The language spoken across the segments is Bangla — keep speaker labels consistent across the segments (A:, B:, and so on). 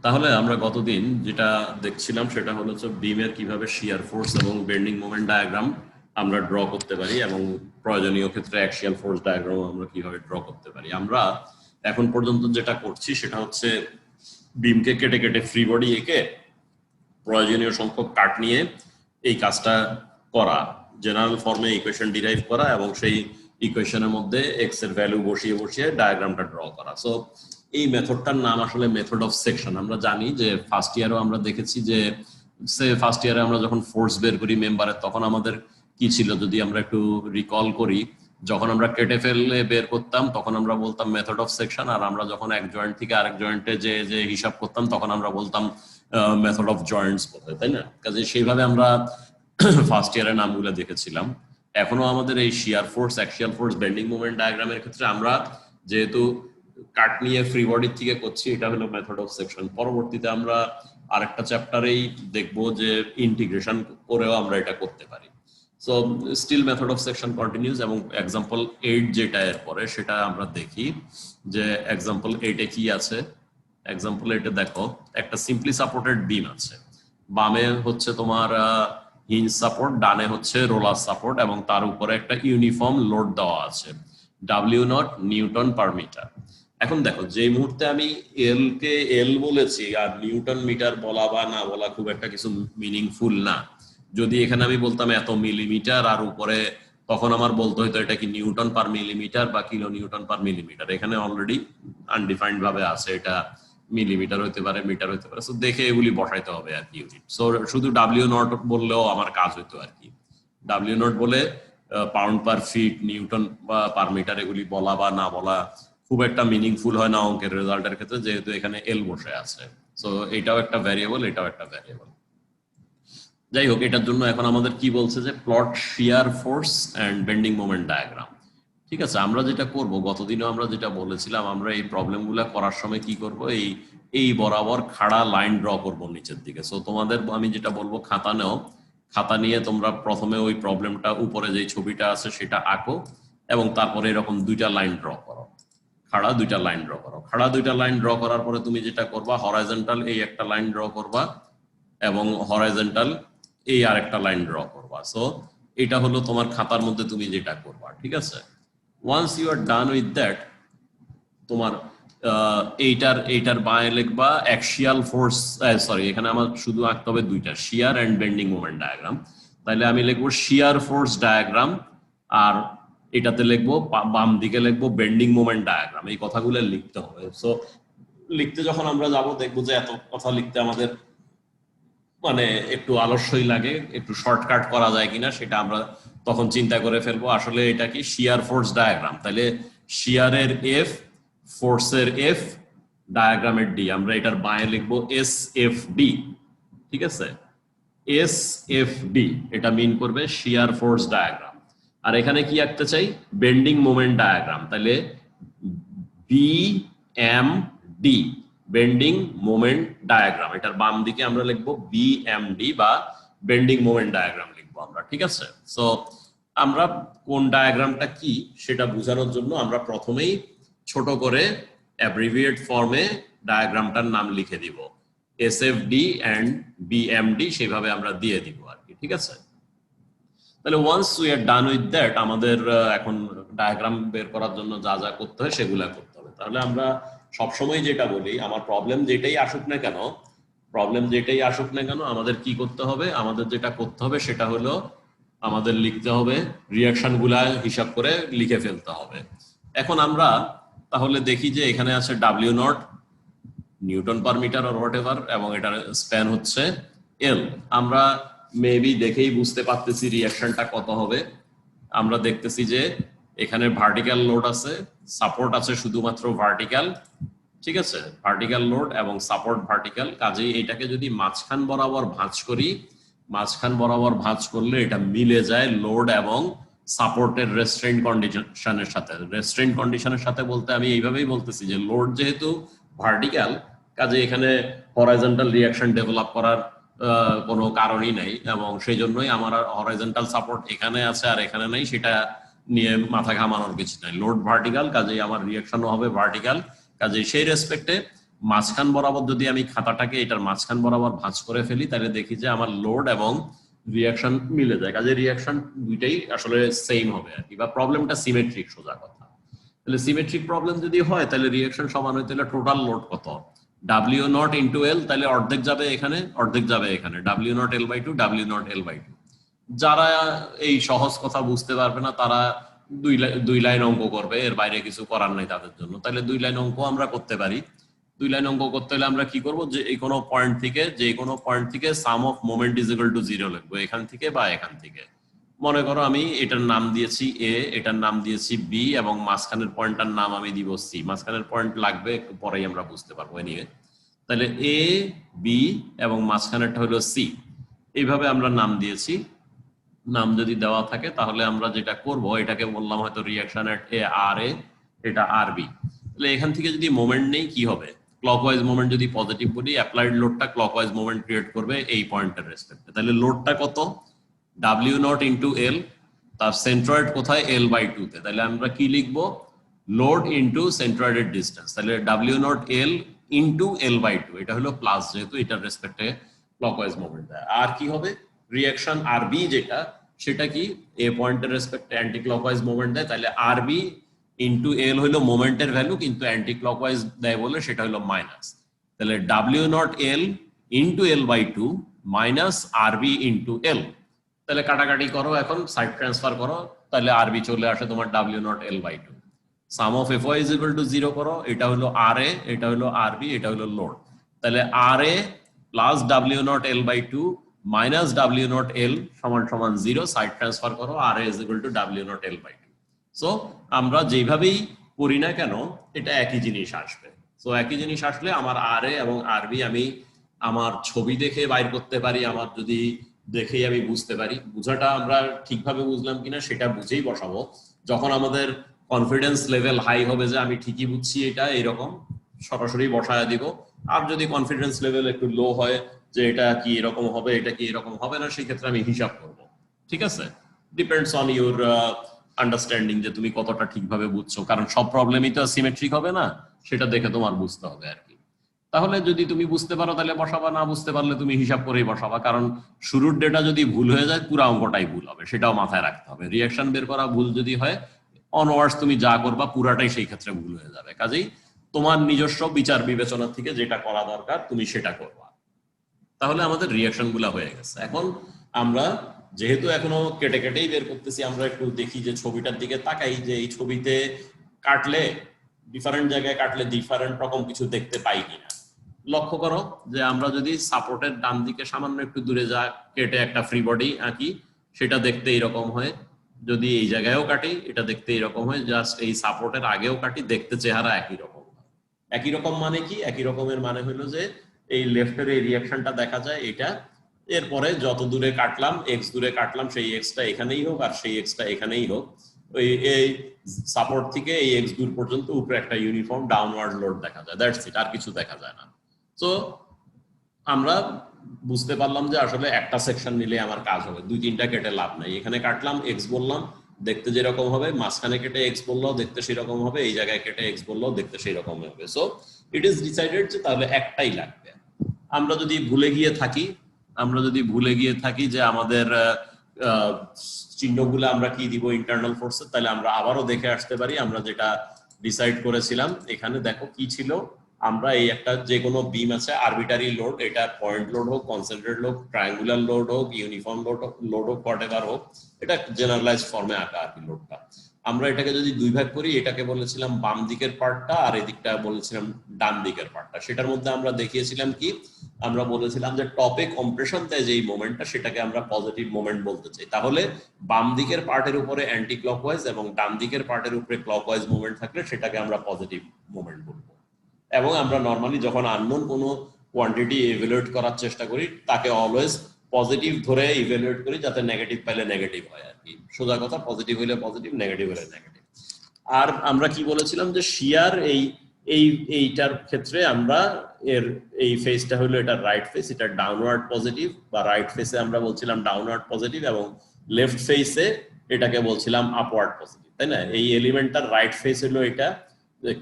A: তাহলে আমরা গতদিন যেটা দেখছিলাম সেটা হলো যে বিমের কিভাবে শিয়ার ফোর্স এবং বেন্ডিং মোমেন্ট ডায়াগ্রাম আমরা ড্র করতে পারি এবং প্রয়োজনীয় ক্ষেত্রে অ্যাক্সিয়াল ফোর্স ডায়াগ্রাম আমরা কিভাবে ড্র করতে পারি। আমরা এখন পর্যন্ত যেটা করছি সেটা হচ্ছে বিমকে কেটে কেটে ফ্রি বডি এঁকে প্রয়োজনীয় সংখ্যক কাট নিয়ে এই কাজটা করা, জেনারেল ফর্মে ইকুয়েশন ডিরাইভ করা এবং সেই ইকুয়েশনের মধ্যে এক্স এর ভ্যালু বসিয়ে বসিয়ে ডায়াগ্রামটা ড্র করা। সো এই মেথডটার নাম আসলে মেথড অফ সেকশন। আমরা জানি যে ফার্স্ট ইয়ারও আমরা দেখেছি যে ফার্স্ট ইয়ারে আমরা যখন ফোর্স বের করি মেম্বারের, তখন আমাদের কি ছিল যদি আমরা একটু রিকল করি, যখন আমরা কেটে ফেললে বের করতাম তখন আমরা বলতাম মেথড অফ সেকশন, আর আমরা যখন এক জয়েন্ট থেকে আরেক জয়েন্টে যে যে হিসাব করতাম তখন আমরা বলতাম মেথড অফ জয়েন্টস বোধহয়, তাই না? কাজে সেইভাবে আমরা ফার্স্ট ইয়ারের নামগুলো দেখেছিলাম। এখনো আমাদের এই shear force, axial force, bending moment ডায়াগ্রামের ক্ষেত্রে আমরা যেহেতু কাট নিয়ে ফ্রি বডির থেকে করছি, এটা হলো মেথড অফ সেকশন। পরবর্তীতে আমরা আরেকটা চ্যাপ্টারেই দেখবো যে ইন্টিগ্রেশন করেও আমরা এটা করতে পারি। So still method of section continues এবং এক্সাম্পল 8 যেটা এর পরে সেটা আমরা দেখি যে এক্সাম্পল 8 এ কি আছে। এক্সাম্পল 8 এ দেখো একটা সিম্পলি সাপোর্টেড বিম আছে, বামে হচ্ছে তোমার হিঞ্জ সাপোর্ট, ডানে হচ্ছে রোলার সাপোর্ট এবং তার উপরে একটা ইউনিফর্ম লোড দেওয়া আছে W0 নিউটন পার মিটার। এখন দেখো যে মুহূর্তে আমি এল কে এল বলেছি আর নিউটন মিটার বলা বা না বলা খুব একটা কিছু মিনিংফুল না। যদি এখানে আমি বলতাম এত মিলিমিটার আর উপরে, তখন আমার বলতে হতো এটা কি নিউটন পার মিলিমিটার বা কিলো নিউটন পার মিলিমিটার। এখানে অলরেডি আনডিফাইন্ড ভাবে আছে, এটা মিলিমিটার হতে পারে, মিটার হতে পারে। সো দেখে এগুলি বসাইতে হবে আর কি ইউনিট। সো শুধু W0 বললেও আমার কাজ হইতো আর কি। W0 বলে পাউন্ড পার ফিট, নিউটন বা পার মিটার এগুলি বলা বা না বলা খুব একটা মিনিংফুল হয় না অঙ্কের রেজাল্টের ক্ষেত্রে, যেহেতু এখানে এল বসে আছে। সো এটাও একটা ভ্যারিয়েবল, এটাও একটা ভ্যারিয়েবল। যাই হোক, এটার জন্য এখন আমাদের কি বলছে যে plot shear force and bending moment diagram. ঠিক আছে, আমরা যেটা করব, গতদিনও আমরা যেটা বলেছিলাম, আমরা এই প্রবলেমগুলো করার সময় কি করব, এই বরাবর খাড়া লাইন ড্র করব নিচের দিকে। সো তোমাদের আমি যেটা বলবো, খাতা নাও, খাতা নিয়ে তোমরা প্রথমে ওই প্রবলেমটা উপরে যে ছবিটা আছে সেটা আঁকো এবং তারপরে এরকম দুইটা লাইন ড্র করো, খাড়া দুইটা লাইন ড্র করো। খাড়া দুইটা লাইন ড্র করার পরে তুমি যেটা করবা, হরাইজন্টাল এই একটা লাইন ড্র করবা এবং হরাইজন্টাল এই আরেকটা লাইন ড্র করবা। সো এটা হলো তোমার খাতার মধ্যে তুমি যেটা করবা, ঠিক আছে? Once you are done with that, তোমার এইটার বায়ে লিখবা অ্যাক্সিয়াল ফোর্স, সরি এখানে আমার শুধু আঁকতে হবে দুইটা, শিয়ার এন্ড বেন্ডিং মোমেন্ট ডায়াগ্রাম। তাহলে আমি লিখবো শিয়ার ফোর্স ডায়াগ্রাম, আর এটাতে লিখবো বাম দিকে লিখবো বেন্ডিং মোমেন্ট ডায়াগ্রাম। এই কথাগুলো লিখতে হবে। সো লিখতে যখন আমরা যাব দেখবো যে এত কথা লিখতে আমাদের মানে একটু আলস্যই লাগে, একটু শর্টকাট করা যায় কিনা সেটা আমরা তখন চিন্তা করে ফেলবো। আসলে এটা কি শিয়ার ফোর্স ডায়াগ্রাম, তাহলে শিয়ারের এফ, ফোর্সের এফ, ডায়াগ্রামের ডি, আমরা এটার বায়ে লিখবো এস এফ ডি। ঠিক আছে, এস এফ ডি এটা মিন করবে শিয়ার ফোর্স ডায়াগ্রাম। আর এখানে কি আঁকতে চাই, বেন্ডিং মোমেন্ট ডায়াগ্রাম, তাহলে B M D, bending moment diagram. এটার বাম দিকে আমরা লিখবো বিএমডি বা বেন্ডিং মোমেন্ট ডায়াগ্রাম লিখবো আমরা, ঠিক আছে? সো আমরা কোন ডায়াগ্রামটা কি সেটা বোঝানোর জন্য আমরা প্রথমেই ছোট করে অ্যাব্রিভিয়েট ফর্মে ডায়াগ্রামটার নাম লিখে দিব, এসএফডি এন্ড বিএমডি, সেভাবে আমরা দিয়ে দিব আর কি, ঠিক আছে? তাহলে once we are done with that, আমাদের এখন ডায়াগ্রাম বের করার জন্য যা যা করতে হয় সেগুলো করতে হবে। তাহলে আমরা সবসময় যেটা বলি, আমার প্রবলেম যেটাই আসুক না কেন, আমাদের কি করতে হবে, আমাদের যেটা করতে হবে সেটা হলো আমাদের লিখতে হবে, রিঅ্যাকশন গুলা হিসাব করে লিখে ফেলতে হবে। এখন আমরা তাহলে দেখি যে এখানে আছে W0 newton per metre or whatever এবং এটার স্প্যান হচ্ছে এল। আমরা মেবি দেখেই বুঝতে পারতেছি রিঅ্যাকশনটা কত হবে। আমরা দেখতেছি যে এখানে ভার্টিক্যাল লোড আছে, সাপোর্ট আছে শুধুমাত্র ভার্টিক্যাল, ঠিক আছে? ভার্টিক্যাল লোড এবং সাপোর্ট ভার্টিক্যাল। কাজেই এটাকে যদি মাঝখান বরাবর ভাঁজ করি, মাঝখান বরাবর ভাঁজ করলে এটা মিলে যায় লোড এবং সাপোর্টের রেস্ট্রেইন কন্ডিশনের সাথে। রেস্ট্রেইন কন্ডিশনের সাথে বলতে আমি এইভাবেই বলতেছি যে লোড যেহেতু ভার্টিক্যাল, কাজে এখানে হরাইজন্টাল রিঅ্যাকশন ডেভেলপ করার কোনো কারণই নাই এবং সেই জন্যই আমার হরাইজন্টাল সাপোর্ট এখানে আছে আর এখানে নাই, সেটা নিয়ে মাথা ঘামানোর কিছু নাই। লোড ভার্টিক্যাল, কাজেই আমার রিঅ্যাকশনও হবে ভার্টিক্যাল, কাজেই সেই রেসপেক্টে মাঝখান বরাবর যদি আমি খাতাটাকে এটার মাঝখান বরাবর ভাঁজ করে ফেলি তাহলে দেখি যে আমার লোড এবং রিয়াকশন মিলে যায়, কাজে রিয়াকশন দুইটাই আসলে সেম হবে আর কি, বা প্রবলেমটা সিমেট্রিক, সোজা কথা। তাহলে সিমেট্রিক প্রবলেম যদি হয় তাহলে রিয়াকশন সমান হয়, তাহলে টোটাল লোড কত, ডাব্লিউ নট ইন্টু এল, তাহলে অর্ধেক যাবে এখানে, অর্ধেক যাবে এখানে, W naught L by two, W naught L by two. যারা এই সহজ কথা বুঝতে পারবে না তারা দুই লাইন অঙ্ক করবে, এর বাইরে কিছু করার নাই তাদের জন্য। তাহলে 2 লাইন অঙ্ক আমরা করতে পারি। 2 লাইন অঙ্ক করতে হলে আমরা কি করব, যে এই কোনো পয়েন্ট থেকে sum of moment is equal to 0 লিখবো, এখান থেকে বা এখান থেকে। মনে করো আমি এটার নাম দিয়েছি এ, এটার নাম দিয়েছি বি, এবং মাঝখানের পয়েন্টটার নাম আমি দিব সি। মাঝখানের পয়েন্ট লাগবে, একটু পরেই আমরা বুঝতে পারবো এনিওয়ে। তাহলে এ, বি এবং মাঝখানেরটা হলো সি, এইভাবে আমরা নাম দিয়েছি। নাম যদি দেওয়া থাকে তাহলে আমরা যেটা করব, এটাকে বললাম হয়তো রিঅ্যাকশন এট এ আর এ, এটা আর বি। তাহলে এখান থেকে যদি মোমেন্ট নেই কি হবে, ক্লকওয়াইজ মোমেন্ট যদি পজিটিভ বলি, অ্যাপ্লাইড লোডটা ক্লকওয়াইজ মোমেন্ট ক্রিয়েট করবে এই পয়েন্টের রেসপেক্টে। তাহলে লোডটা কত, ডাব্লিউ নট ইন্টু এল, তার সেন্ট্রয়েড কোথায়, এল বাই টু তে। তাহলে আমরা কি লিখবো, লোড ইন্টু সেন্ট্রয়েডের ডিস্টেন্স। তাহলে W naught L into L by two, এটা হলো প্লাস, যেহেতু এটার রেসপেক্টে ক্লকওয়াইজ মোমেন্ট দেয়। আর কি হবে, রিঅ্যাকশন আর বি যেটা, সেটা কি এ পয়েন্টের রেসপেক্টে অ্যান্টি ক্লকওয়াইজ মোমেন্ট দেয়, তাহলে আর বি ইন্টু এল হলো মোমেন্টের ভ্যালু, কিন্তু অ্যান্টি ক্লকওয়াইজ দেয় বলে সেটা হলো মাইনাস। তাহলে W naught L into L by two minus R B into L. তাহলে কাটাকাটি করো, এখন সাইড ট্রান্সফার করো, তাহলে আর বি চলে আসে তোমার W naught L by two. Sum of F Y is equal to 0 করো, এটা হলো আর এ, এটা হলো আর বি, এটা হলো লোড। তাহলে R A plus W naught L by two minus W naught L সমান সমান 0, সাইড ট্রান্সফার করো, R A is equal to W naught L by two. So আমরা যেভাবেই করি না কেন এটা একই জিনিস আসবে। সো একই জিনিস আসলে আমার আর এ এবং আর বি আমি আমার ছবি দেখে বাইর করতে পারি, আমার যদি দেখেই আমি বুঝতে পারি। বুঝাটা আমরা ঠিকভাবে বুঝলাম কিনা সেটা বুঝেই বসাবো। যখন আমাদের কনফিডেন্স লেভেল হাই হবে যে আমি ঠিকই বুঝছি এটা, এরকম সরাসরি বসায় দিব। আর যদি কনফিডেন্স লেভেল একটু লো হয় যে এটা কি এরকম হবে, এটা কি এরকম হবে না, সেই ক্ষেত্রে আমি হিসাব করব। ঠিক আছে, ডিপেন্ডস অন ইউর আন্ডারস্ট্যান্ডিং যে তুমি কতটা ঠিকভাবে বুঝছো, কারণ সব প্রবলেমই তো সিমেট্রিক হবে না, সেটা দেখে তোমার বুঝতে হবে আর কি। তাহলে যদি তুমি বুঝতে পারো তাহলে বসাবা, না বুঝতে পারলে তুমি হিসাব করেই বসাবা, কারণ শুরুর ডেটা যদি ভুল হয়ে যায় পুরো অঙ্কটাই ভুল হবে, সেটাও মাথায় রাখতে হবে। রিঅ্যাকশন বের করা ভুল যদি হয়, অনওয়ার্ডস তুমি যা করবা পুরাটাই সেই ক্ষেত্রে ভুল হয়ে যাবে। কাজেই তোমার নিজস্ব বিচার বিবেচনা থেকে যেটা করা দরকার তুমি সেটা করবা। তাহলে আমাদের রিঅ্যাকশন গুলা হয়ে গেছে। এখন আমরা যেহেতু এখনো কেটে কেটেই বের করতেছি, আমরা একটু দেখি যে ছবিটার দিকে তাকাই, যে এই ছবিতে কাটলে, ডিফারেন্ট জায়গায় কাটলে ডিফারেন্ট রকম কিছু দেখতে পাই কিনা। লক্ষ্য করো যে আমরা যদি সাপোর্টের ডান দিকে সামান্য একটু দূরে যা কেটে একটা ফ্রি বডি আঁকি, সেটা দেখতে এরকম হয়। যদি এই জায়গায়ও কাটি, এটা দেখতে এরকম হয়। জাস্ট এই সাপোর্টের আগেও কাটি, দেখতে চেহারা একই রকম। একই রকম মানে কি, একই রকমের মানে হলো যে এই লেফটের এই রিঅ্যাকশনটা দেখা যায় এটা, এরপরে যত দূরে কাটলাম, এক্স দূরে কাটলাম, সেই এক্সটা এখানেই হোক আর সেই এক্সটা এখানেই হোক, ওই এই সাপোর্ট থেকে এই এক্স দূর পর্যন্ত উপরে একটা ইউনিফর্ম ডাউনওয়ার্ড লোড দেখা যায়, দ্যাটস ইট, আর কিছু দেখা যায় না। তো আমরা বুঝতে পারলাম যে আসলে একটা সেকশন নিলে আমার কাজ হবে, 2-3টা কেটে লাভ নাই। এখানে কাটলাম, এক্স বললাম, দেখতে যেরকম হবে, মাঝখানে কেটে এক্স বললেও দেখতে সেরকম হবে, এই জায়গায় কেটে এক্স বললেও দেখতে সেই রকম হবে। সো ইট ইজ ডিসাইডেড যে তাহলে একটাই লাগবে। আমরা যদি ভুলে গিয়ে থাকি যে আমাদের চিহ্নগুলো আমরা কি দিব ইন্টারনাল ফোর্সের, তাহলে আমরা আবারও দেখে আসতে পারি আমরা যেটা ডিসাইড করেছিলাম। এখানে দেখো কি ছিল, আমরা এই একটা যে কোনো বিম আছে, আরবিটারি লোড, এটা পয়েন্ট লোড হোক, কনসেন্ট্রেট লোড, ট্রায়াঙ্গুলার লোড হোক, ইউনিফর্ম লোড হোক, হোয়াটএভার হোক, এটা জেনারেলাইজড ফর্মে আঁকা আর কি লোডটা। আমরা এটাকে যদি দুই ভাগ করি, এটাকে বলেছিলাম বাম দিকের পার্টটা আর এদিকটা বলেছিলাম ডান দিকের পার্টটা। সেটার মধ্যে আমরা দেখিয়েছিলাম কি, আমরা বলেছিলাম যে টপে কম্প্রেশন দেয় যে মোমেন্টটা, সেটাকে আমরা পজিটিভ মোমেন্ট বলতে চাই। তাহলে বাম দিকের পার্টের উপরে অ্যান্টি ক্লকওয়াইজ এবং ডান দিকের পার্টের উপরে ক্লকওয়াইজ মোমেন্ট থাকলে সেটাকে আমরা পজিটিভ মোমেন্ট বলবো। এবং আমরা নর্মালি যখন আননোন কোনো কোয়ান্টিটি ইভ্যালুয়েট করার চেষ্টা করি, তাকে অলওয়েজ পজিটিভ ধরে ইভ্যালুয়েট করি, যাতে নেগেটিভ পাইলে নেগেটিভ হয় আর কি। সোজা কথা, পজিটিভ হইলে পজিটিভ, নেগেটিভ হলে নেগেটিভ। আর আমরা কি বলেছিলাম যে শিয়ার এইটার ক্ষেত্রে আমরা এর এই ফেসটা হলো এটা রাইট ফেস, এটা ডাউনওয়ার্ড পজিটিভ, বা রাইট ফেসে আমরা বলছিলাম ডাউনওয়ার্ড পজিটিভ, এবং লেফট ফেসে এটাকে বলছিলাম আপওয়ার্ড পজিটিভ, তাই না? এই এলিমেন্টটার রাইট ফেস হলো এটা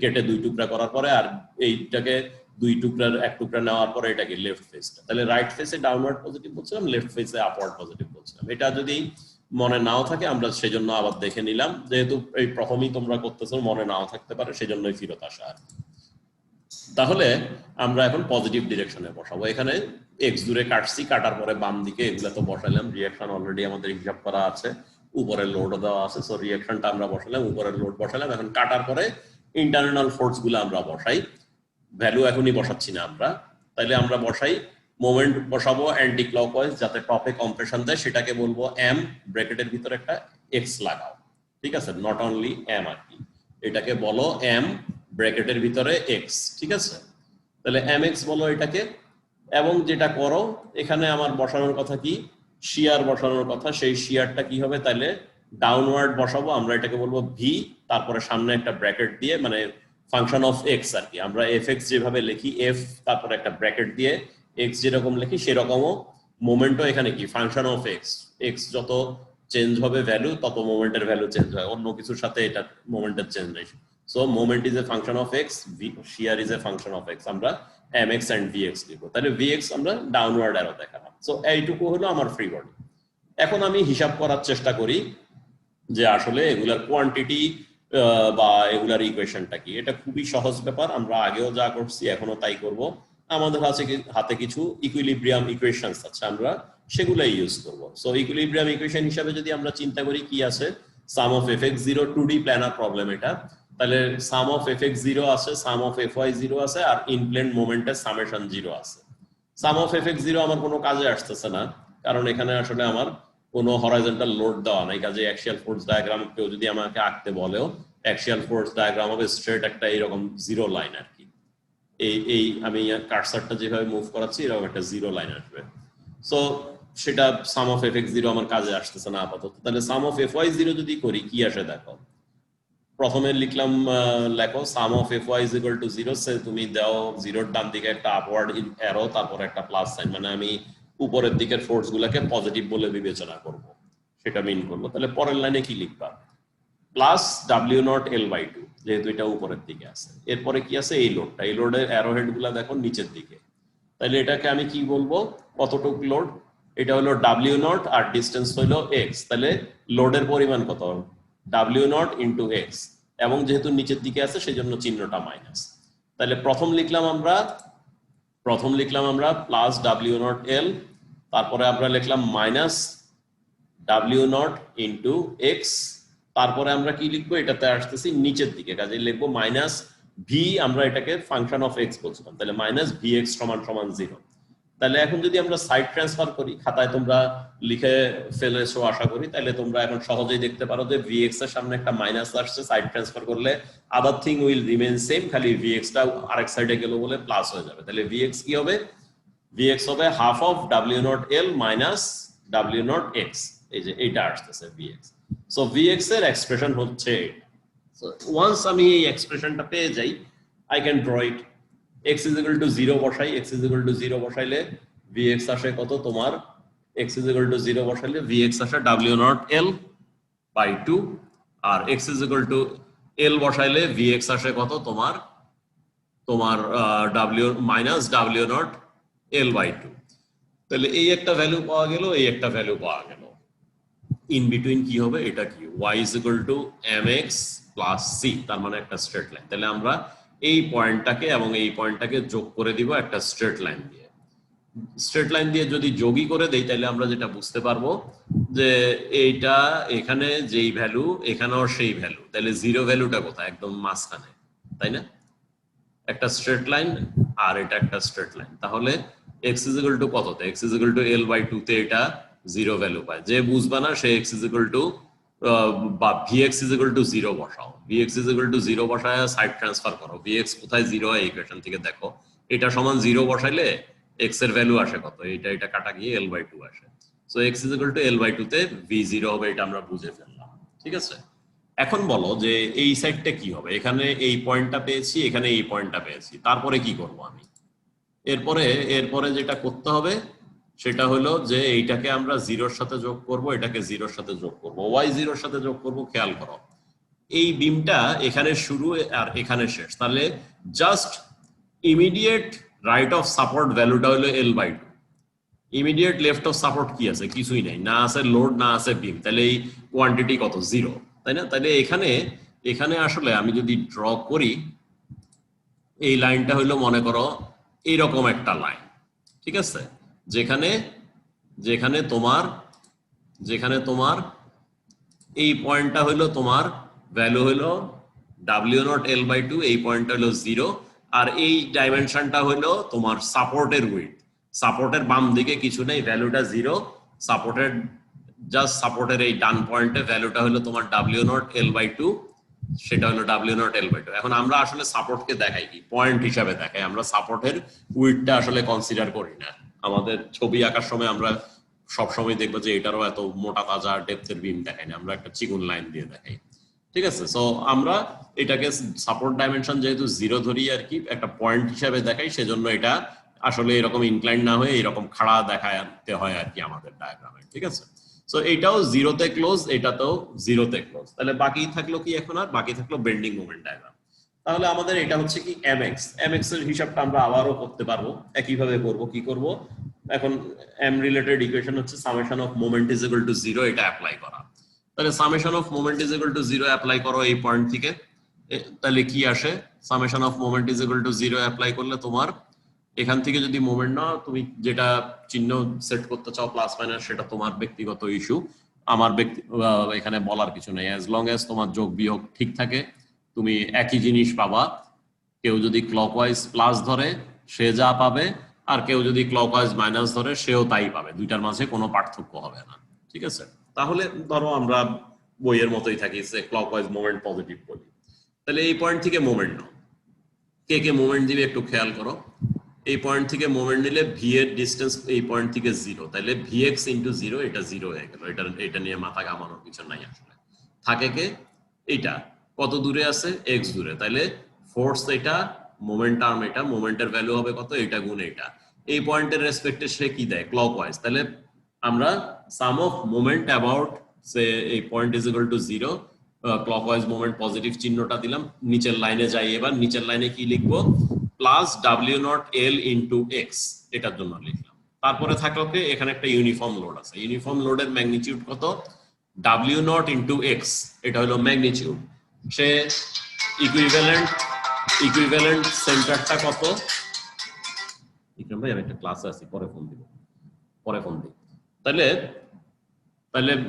A: কেটে দুই টুকরা করার পরে, আর এইটাকে দুই টুকরার এক টুকরা নেওয়ার পরে এটাকে লেফট ফেসটা, তাহলে রাইট ফেসে ডাউনওয়ার্ড পজিটিভ বলছিলাম, লেফট ফেসে আপওয়ার্ড পজিটিভ বলছিলাম। এটা যদি মনে নাও থাকে আমরা সেজন্য আবার দেখে নিলাম, যেহেতু এই প্রথমেই তোমরা করতেছো মনে নাও থাকতে পারে সেজন্যই ফেরত আসা আর কি। তাহলে আমরা এখন পজিটিভ ডিরেকশনে বসাবো। এখানে এক্স দূরে কাটছি, কাটার পরে বাম দিকে এগুলো তো বসাইলাম, রিঅ্যাকশন অলরেডি আমাদের হিসাব করা আছে, উপরের লোডও দেওয়া আছে, সো রিঅ্যাকশনটা আমরা বসালাম, উপরের লোড বসালাম। এখন কাটার পরে ইন্টারনাল ফোর্স গুলো আমরা বসাই, ভ্যালু এখনই বসাচ্ছি না আমরা, তাইলে আমরা বসাই মোমেন্ট বসাবো অ্যান্টি ক্লকওয়াইজ, যাতে টপে কম্প্রেশন দেয় সেটাকে বলবো এম, ব্র্যাকেটের ভিতরে একটা এক্স লাগাও, ঠিক আছে, নট অনলি এম আর কি, এটাকে বলো এম ব্র্যাকেটের ভিতরে এক্স, ঠিক আছে। তাহলে এম এক্স বলো এটাকে, এবং যেটা করো এখানে আমার বসানোর কথা কি, শিয়ার বসানোর কথা, সেই শিয়ারটা কি হবে, তাহলে ডাউনওয়ার্ড বসাবো, আমরা এটাকে বলবো ভি, তারপরে সামনে একটা ব্র্যাকেট দিয়ে, মানে ফাংশন অফ এক্স আর কি, আমরা এফ এক্স যেভাবে লিখি এফ তারপরে একটা ব্র্যাকেট দিয়ে এক্স যেরকম লিখি সেরকমও মোমেন্টও এখানে কি ফাংশন অফ এক্স, এক্স যত চেঞ্জ হবে ভ্যালু তত মোমেন্টের ভ্যালু চেঞ্জ হয়, অন্য কিছুর সাথে এটা মোমেন্টের চেঞ্জ নেই। So moment is a function of x, shear is a function of x, আমরা M x and V x লিখবো, তাহলে ভি এক্স আমরা ডাউনওয়ার্ড অ্যারো দেখালাম। সো এইটুকু হলো আমার ফ্রি বডি। এখন আমি হিসাব করার চেষ্টা করি যে আসলে এগুলার কোয়ান্টিটি বা এগুলার ইকুয়েশনটা কি। এটা খুবই সহজ ব্যাপার, আমরা আগেও যা করছি এখনো তাই করব। আমাদের হাতে কিছু ইকুইলিব্রিয়াম ইকুয়েশনস আছে, আমরা সেগুলাই ইউজ করব। সো ইকুইলিব্রিয়াম ইকুয়েশন হিসাবে যদি আমরা চিন্তা করি কি আছে, sum of F x zero, 2D planar problem এটা, তাহলে sum of F x zero আছে, sum of F y zero আছে, আর ইনপ্লেন মোমেন্টের সামেশন জিরো আছে। Sum of F x zero আমার কোনো কাজে আসতেছে না, কারণ এখানে আসলে আমার কোনো হরাইজন্টাল লোড দেওয়া নাই, কাজে অ্যাক্সিয়াল ফোর্স ডায়াগ্রাম কেউ যদি আমাকে আঁকতে বলেও অ্যাক্সিয়াল ফোর্স ডায়াগ্রাম হবে স্ট্রেট একটা এইরকম জিরো লাইন আর কি, এই আমি কার্সারটা যেভাবে মুভ করাচ্ছি এরকম একটা জিরো লাইন আসবে। সো সেটা sum of F x zero আমার কাজে আসতেছে না আপাতত। তাহলে sum of F y zero যদি করি কি আসে দেখো, প্রথমে লিখলাম, লেখো sum of F Y is equal to zero, সে তুমি দাও জিরোর ডান দিকে একটা আপওয়ার্ড অ্যারো, তারপর একটা প্লাস সাইন, মানে আমি উপরের দিকের ফোর্স গুলাকে পজিটিভ বলে বিবেচনা করব, সেটা মিন করবো। তাহলে পরের লাইনে কি লিখবা, plus W naught L by two, যেহেতু এটা উপরের দিকে আছে। এরপরে কি আছে, এই লোডটা, এই লোডের অ্যারো হেড গুলা দেখো নিচের দিকে, তাহলে এটাকে আমি কি বলবো, কতটুক লোড, এটা হলো ডাব্লিউ নট আর ডিস্টেন্স হলো এক্স, তাহলে লোডের পরিমাণ কত, ডাব্লিউ নট ইন্টু এক্স, এবং যেহেতু নিচের দিকে আছে সেই জন্য চিহ্নটা মাইনাস। তাহলে প্রথম লিখলাম আমরা প্লাস ডাব্লিউ নট এল, তারপরে আমরা লিখলাম minus W naught into x, তারপরে আমরা কি লিখবো, এটাতে আসতেছি নিচের দিকে, কাজে লিখবো মাইনাস ভি, আমরা এটাকে ফাংশন অফ এক্স বলছিলাম, তাহলে মাইনাস ভি এক্স সমান সমান 0। তাহলে এখন যদি আমরা সাইড ট্রান্সফার করি, খাতায় তোমরা লিখে ফেলেছো আশা করি, তাহলে তোমরা এখন সহজেই দেখতে পারো যে ভি এক্স এর সামনে একটা মাইনাস আসছে, সাইড ট্রান্সফার করলে other thing will remain same, খালি ভি এক্স টা আরেক সাইডে গেল বলে প্লাস হয়ে যাবে। তাহলে ভি এক্স কি হবে, ভি এক্স হবে half of W naught L minus W not x, এই যে এইটা আসতেছে V x. So V x এর এক্সপ্রেশন হচ্ছে এটা। সো ওয়ান্স আমি এই এক্সপ্রেশনটা পেয়ে যাই, I can draw it. x is equal to 0 বসাই, x is equal to 0 বসাইলে vx আসে কত তোমার, x is equal to 0 বসাইলে vx আসে w naught l by 2, R x is equal to l বসাইলে vx আসে কত তোমার w minus w naught l by 2। তাহলে এই একটা ভ্যালু পাওয়া গেল, এই একটা ভ্যালু পাওয়া গেল, ইন বিটুইন কি হবে, এটা কি, y is equal to mx plus c, তার মানে একটা স্ট্রেট লাইন। তাহলে আমরা এই পয়েন্টটাকে এবং এই পয়েন্টটাকে যোগ করে দিব একটা স্ট্রেট লাইন দিয়ে। স্ট্রেট লাইন দিয়ে যদি যোগই করে দেই তাহলে আমরা যেটা বুঝতে পারবো যে এইটা এখানে যেই ভ্যালু এখানেও সেই ভ্যালু, তাহলে জিরো ভ্যালুটা কোথায়, একদম মাঝখানে, তাই না, একটা স্ট্রেট লাইন আর এটা একটা স্ট্রেট লাইন। তাহলে x is equal to কততে, x is equal to l by 2 তে এটা জিরো ভ্যালু পায়, যে বুঝবা না সে x is equal to বা vx is equal to 0 বসাও, vx is equal to 0 বসায় সাইড ট্রান্সফার করো, vx কোথায় 0 হয় ইকুয়েশন থেকে দেখো, এটা সমান 0 বসাইলে x এর ভ্যালু আসে কত, এটা কাটা গিয়ে l by 2 আসে। So x is equal to l by 2 তে v0 হবে, এটা আমরা বুঝে ফেললাম, ঠিক আছে। এখন বলো যে এই সাইডটা কি হবে, এখানে এই পয়েন্টটা পেয়েছি, এখানে এই পয়েন্টটা পেয়েছি, তারপরে কি করব আমি, এরপরে যেটা করতে হবে সেটা হলো যে এইটাকে আমরা 0-র সাথে যোগ করব, এটাকে 0-র সাথে যোগ করব, y 0-র সাথে যোগ করব। খেয়াল করো এই বিমটা এখানে শুরু আর এখানে শেষ, তাহলে just immediate right of support ভ্যালুটা হলো L/2, immediate left of support কি আছে? কিছুই নাই, না আছে লোড না আছে বিম, তাহলে এই কোয়ান্টিটি কত? 0, তাই না? তাহলে এখানে এখানে আসলে আমি যদি ড্র করি, এই লাইনটা হলো মনে করো এইরকম একটা লাইন, ঠিক আছে, যেখানে যেখানে তোমার যেখানে তোমার এই পয়েন্টটা হলো তোমার ভ্যালু হলো W0 L/2, এই পয়েন্টটা হলো 0, আর এই ডাইমেনশনটা হলো তোমার সাপোর্টের উইডথ। সাপোর্টের বাম দিকে কিছু নেই, ভ্যালুটা 0, সাপোর্টের জাস্ট সাপোর্টের এই ডান পয়েন্টে ভ্যালুটা হলো তোমার W0 L/2, সেটা হলো W0 L/2। এখন আমরা আসলে সাপোর্টকে দেখাই কি? পয়েন্ট হিসাবে দেখাই, আমরা সাপোর্টের উইডথটা আসলে কনসিডার করি না। আমাদের ছবি আঁকার সময় আমরা সবসময় দেখবো যে এটারও এত মোটা তাজা ডেপথের বিম দেখাই না, আমরা একটা চিকন লাইন দিয়ে দেখাই, ঠিক আছে। সো আমরা এটাকে সাপোর্ট ডাইমেনশন যেহেতু 0 ধরি আর কি, একটা পয়েন্ট হিসাবে দেখাই, সেজন্য এটা আসলে এরকম ইনক্লাইন না হয়ে এরকম খাড়া দেখাতে হয় আর কি আমাদের ডায়াগ্রামে, ঠিক আছে। সো এটাও 0-তে ক্লোজ, এটাতেও 0-তে ক্লোজ। তাহলে বাকি থাকলো কি এখন? আর বাকি থাকলো বেন্ডিং মোমেন্ট ডায়াগ্রাম। তাহলে আমাদের এটা হচ্ছে কি mx এর হিসাবটা আমরা আবারও করতে পারবো, একইভাবে করব। কি করব? এখন m রিলেটেড ইকুয়েশন হচ্ছে summation of moment is equal to 0, এটা অ্যাপ্লাই করা। তাহলে summation of moment is equal to 0 apply করো এই পয়েন্ট থেকে, তাহলে কি আসে? Summation of moment is equal to 0 apply করলে তোমার এখান থেকে যদি মোমেন্ট নাও, তুমি যেটা চিহ্ন সেট করতে চাও প্লাস মাইনাস, সেটা তোমার ব্যক্তিগত ইস্যু, আমার এখানে বলার কিছু নেই। অ্যাজ লং অ্যাজ তোমার যোগ বিয়োগ ঠিক থাকে, তুমি একই জিনিস পাবা। কেউ যদি ক্লকওয়াইজ প্লাস ধরে সে যা পাবে, আর কেউ যদি ক্লকওয়াইজ মাইনাস ধরে সেও তাই পাবে, দুইটার মাঝে কোনো পার্থক্য হবে না, ঠিক আছে। তাহলে ধরো আমরা বইয়ের মতোই থাকি, যে ক্লকওয়াইজ মোমেন্ট পজিটিভ বলি, তাহলে এই পয়েন্ট থেকে মোমেন্ট নাও। কে কে মোমেন্ট দিবে একটু খেয়াল করো। এই পয়েন্ট থেকে মোমেন্ট নিলে ভি এর ডিস্টেন্স এই পয়েন্ট থেকে 0, তাহলে Vx ইন্টু 0, এটা 0 হয়ে গেল। এটা নিয়ে মাথা ঘামানোর কিছু নাই আসলে। থাকে কে? এটা কত দূরে আছে? x দূরে, তাহলে ফোর্স এটা, মোমেন্টাম এটা, মোমেন্টের ভ্যালু হবে কত? এটা গুণ এটা। এই পয়েন্টের রেসপেক্টে সে কি দেয়? ক্লকওয়াইজ। তাহলে আমরা সাম অফ মোমেন্ট অ্যাবাউট সে এই point is equal to 0, clockwise moment positive চিহ্নটা দিলাম। নিচের লাইনে যাই, এবার নিচের লাইনে কি লিখবো? Plus W0 L into x, এটার জন্য লিখলাম। তারপরে থাকলো কি? এখানে একটা ইউনিফর্ম লোড আছে। ইউনিফর্ম লোডের ম্যাগনিটিউড কত? W0 ইন্টু এক্স, এটা হলো ম্যাগনিটিউড। সে ইকুইভ্যালেন্ট সেন্টারটা কত? ইকরাম ভাই আমি একটা ক্লাসে আছি, পরে ফোন দিব। তাহলে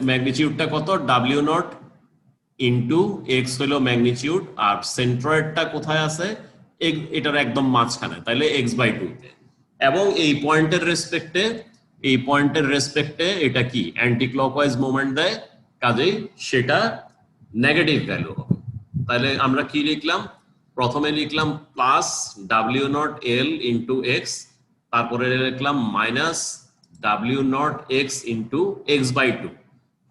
A: ম্যাগনিটিউডটা কত? W0 ইন্টু এক্স হলো ম্যাগনিটিউড, আর সেন্ট্রয়েডটা কোথায় আছে? এটার একদম মাঝখানে, তাহলে x/2 তে। এবং এই পয়েন্টের রেসপেক্টে এটা কি? অ্যান্টি ক্লকওয়াইজ মোমেন্ট দেয়, কাজেই সেটা নেগেটিভ ভ্যালু হবে। তাহলে আমরা কি লিখলাম? প্রথমে লিখলাম plus W0 L into x, তারপরে লিখলাম minus W0 x into x/2,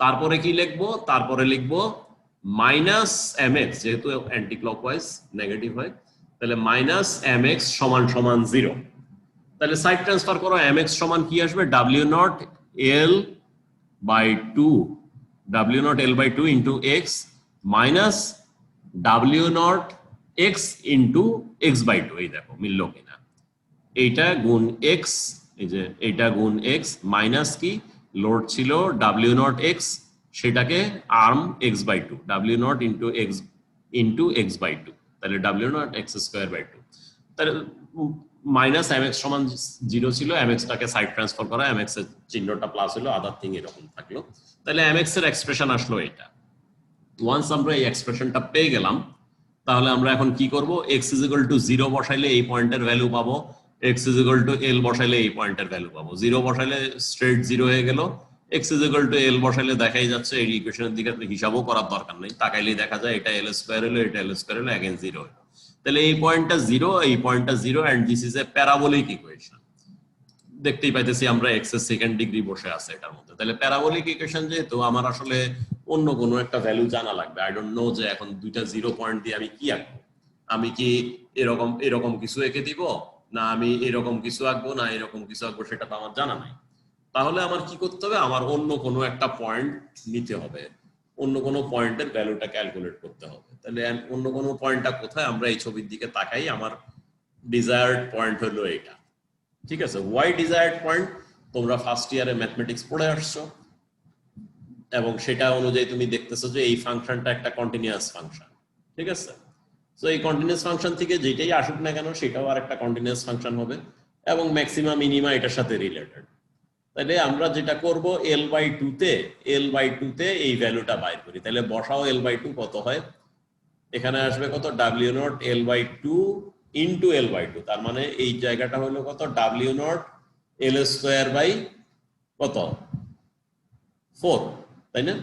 A: তারপরে কি লিখবো? তারপরে লিখবো মাইনাস mx, যেহেতু অ্যান্টি ক্লকওয়াইজ নেগেটিভ হয়, তাহলে মাইনাস mx সমান সমান 0। তাহলে সাইড ট্রান্সফার করো, mx সমান কি আসবে? W0L/2 into x minus W0 x into x/2। এই দেখো মিললো কিনা? এইটা গুণ এক্স, এই যে এইটা গুণ এক্স, মাইনাস কি লোড ছিল W0 x, সেটাকে arm x/2, W0 into x/2, তাহলে W0 x²/2। তাহলে মাইনাস mx সমান 0 ছিল, mx টাকে সাইড ট্রান্সফার করা, mx এর চিহ্নটা প্লাস হলো, আদার থিং এরকম থাকলো। তাহলে mx এর এক্সপ্রেশন আসলো এটা। ওয়ান্স আমরা এই এক্সপ্রেশনটা পেয়ে গেলাম, তাহলে আমরা এখন কি করব? x ইজ ইকুয়াল টু 0 বসাইলে এই পয়েন্টের ভ্যালু পাবো, x is equal two L বসাইলে এই পয়েন্টের ভ্যালু পাবো। 0 বসাইলে স্ট্রেট 0 হয়ে গেল, x is equal two L বসাইলে দেখাই যাচ্ছে, এই ইকুয়েশনের দিকে হিসাবও করার দরকার নেই, তাকাইলেই দেখা যায় এটা L² হলো, এটা L² হলো, अगेन 0 হলো। তাহলে এই পয়েন্টটা 0, এই পয়েন্টটা 0, and this is a parabolic equation. দেখতেই পাইতেছি আমরা x এর সেকেন্ড ডিগ্রি বসে আছে এটার মধ্যে। তাহলে প্যারাবোলিক ইকুয়েশন যেহেতু, আমার আসলে অন্য কোনো একটা ভ্যালু জানা লাগবে। আই ডোন্ট নো যে এখন দুইটা 0 পয়েন্ট দিয়ে আমি কি আঁকবো। আমি কি এরকম কিছু এঁকে দিব, না আমি এরকম কিছু আঁকবো, না এরকম কিছু আঁকবো, সেটা তো আমার জানা নাই। তাহলে আমার কি করতে হবে? আমার অন্য কোনো একটা পয়েন্ট নিতে হবে, অন্য কোনো পয়েন্টের ভ্যালুটা ক্যালকুলেট করতে হবে। তাহলে অন্য কোনো পয়েন্টটা কোথায়? আমরা এই ছবির দিকে তাকাই, আমার ডিজায়ার্ড পয়েন্ট হলো এটা, ঠিক আছে। ওয়াই ডিজায়ার্ড পয়েন্ট, তোমরা ফার্স্ট ইয়ারে ম্যাথমেটিক্স পড়ে আসছো এবং সেটা অনুযায়ী তুমি দেখতেছো যে এই ফাংশনটা একটা কন্টিনিউয়াস ফাংশন, ঠিক আছে। তো এই কন্টিনিউয়াস ফাংশন থেকে যেটাই আসুক না কেন সেটাও আর একটা কন্টিনিউয়াস ফাংশন হবে এবং ম্যাক্সিমা মিনিমা এটার সাথে রিলেটেড। তাহলে আমরা যেটা করব L/2 তে এই ভ্যালুটা বাইর করি। তাহলে বসাও L/2 কত হয়, এখানে আসবে কত W0 L/2 ইনটু L/2, তার মানে এই জায়গাটা হলো কত W0 L স্কয়ার বাই কত 4, তাই না।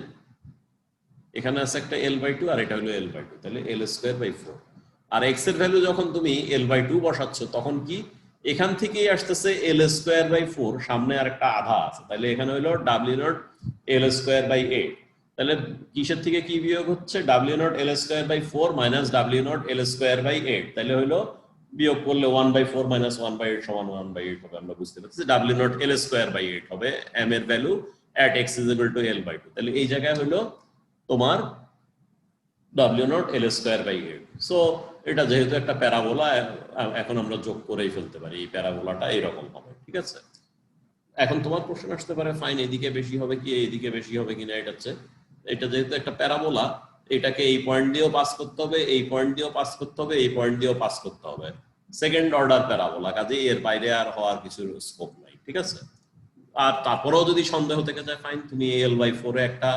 A: এখানে আছে একটা L/2 আর এটা হলো L/2, তাহলে L স্কয়ার বাই 4। আর x এর ভ্যালু যখন তুমি L/2 বসাচ্ছ তখন কি এখান থেকেই আসতেছে L স্কয়ার বাই 4, সামনে আর একটা আধা আছে, তাহলে এখানে হলো W0 L স্কয়ার বাই 8। তাহলে কিসের থেকে কি বিয়োগ হচ্ছে, W0 L square by 4 minus W0 L square by 8, তাহলে হলো বিয়োগ করলে 1/4 মাইনাস 1/8 সমান 1/8 হবে। আমরা বুঝতে পারছি W0 L স্কয়ার বাই 8 হবে m এর value at x is equal to L/2। তাহলে এই জায়গায় হলো তোমার W0 L square by 8। So এটা যেহেতু একটা প্যারাবোলা, এখন আমরা যোগ করেই ফেলতে পারি, এই প্যারাবোলাটা এরকম হবে, ঠিক আছে। এখন তোমার প্রশ্ন আসতে পারে ফাইন এদিকে বেশি হবে কি এইদিকে বেশি হবে কিনা, এটা যেহেতু একটা প্যারাবোলা, এটাকে এই পয়েন্ট দিয়েও পাস করতে হবে, এই পয়েন্ট দিয়েও পাস করতে হবে, এই পয়েন্ট দিয়েও পাস করতে হবে, সেকেন্ড অর্ডার প্যারাবোলা, কাজেই এর বাইরে আর হওয়ার কিছু স্কোপ নাই, ঠিক আছে। আর তারপরেও যদি সন্দেহ থেকে যায় ফাইন, তুমি L/4 এ একটা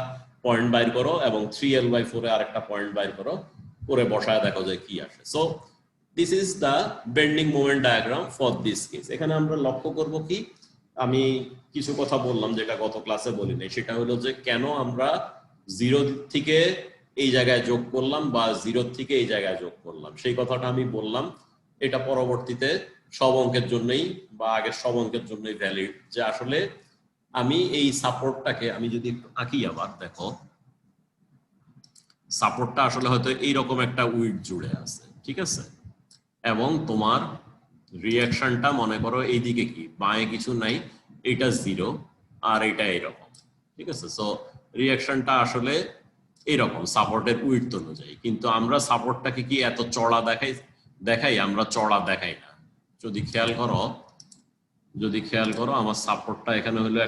A: পয়েন্ট বাইর করো এবং 3L/4 এ আরেকটা পয়েন্ট বাইর করো, করে বসায় দেখো যে কি আসে। So this is the bending moment diagram for this case. এখানে আমরা লক্ষ্য করব কি, আমি কিছু কথা বললাম যেটা গত ক্লাসে বলি নাই, সেটা হলো যে কেন আমরা 0 থেকে এই জায়গায় যোগ করলাম বা 0 থেকে এই জায়গায় যোগ করলাম, সেই কথাটা আমি বললাম। এটা পরবর্তীতে সব অঙ্কের জন্যই বা আগের সব অঙ্কের জন্যই ভ্যালিড, যে আসলে আমি এই সাপোর্টটাকে আমি যদি একটু আঁকি, আবার দেখো সাপোর্টটা আসলে হয়তো এইরকম একটা উইড জুড়ে আছে, ঠিক আছে, এবং তোমার রিঅ্যাকশনটা মনে করো এইদিকে কি বাঁয়ে কিছু নাই, এটা 0 আর এটা এরকম, ঠিক আছে। সো রিঅ্যাকশনটা আসলে এরকম সাপোর্টের উইডথ অনুযায়ী, কিন্তু আমরা সাপোর্টটাকে কি এত চড়া দেখাই, আমরা চড়া দেখাই না। যদি খেয়াল করো আমার সাপোর্টটা এখানে হলো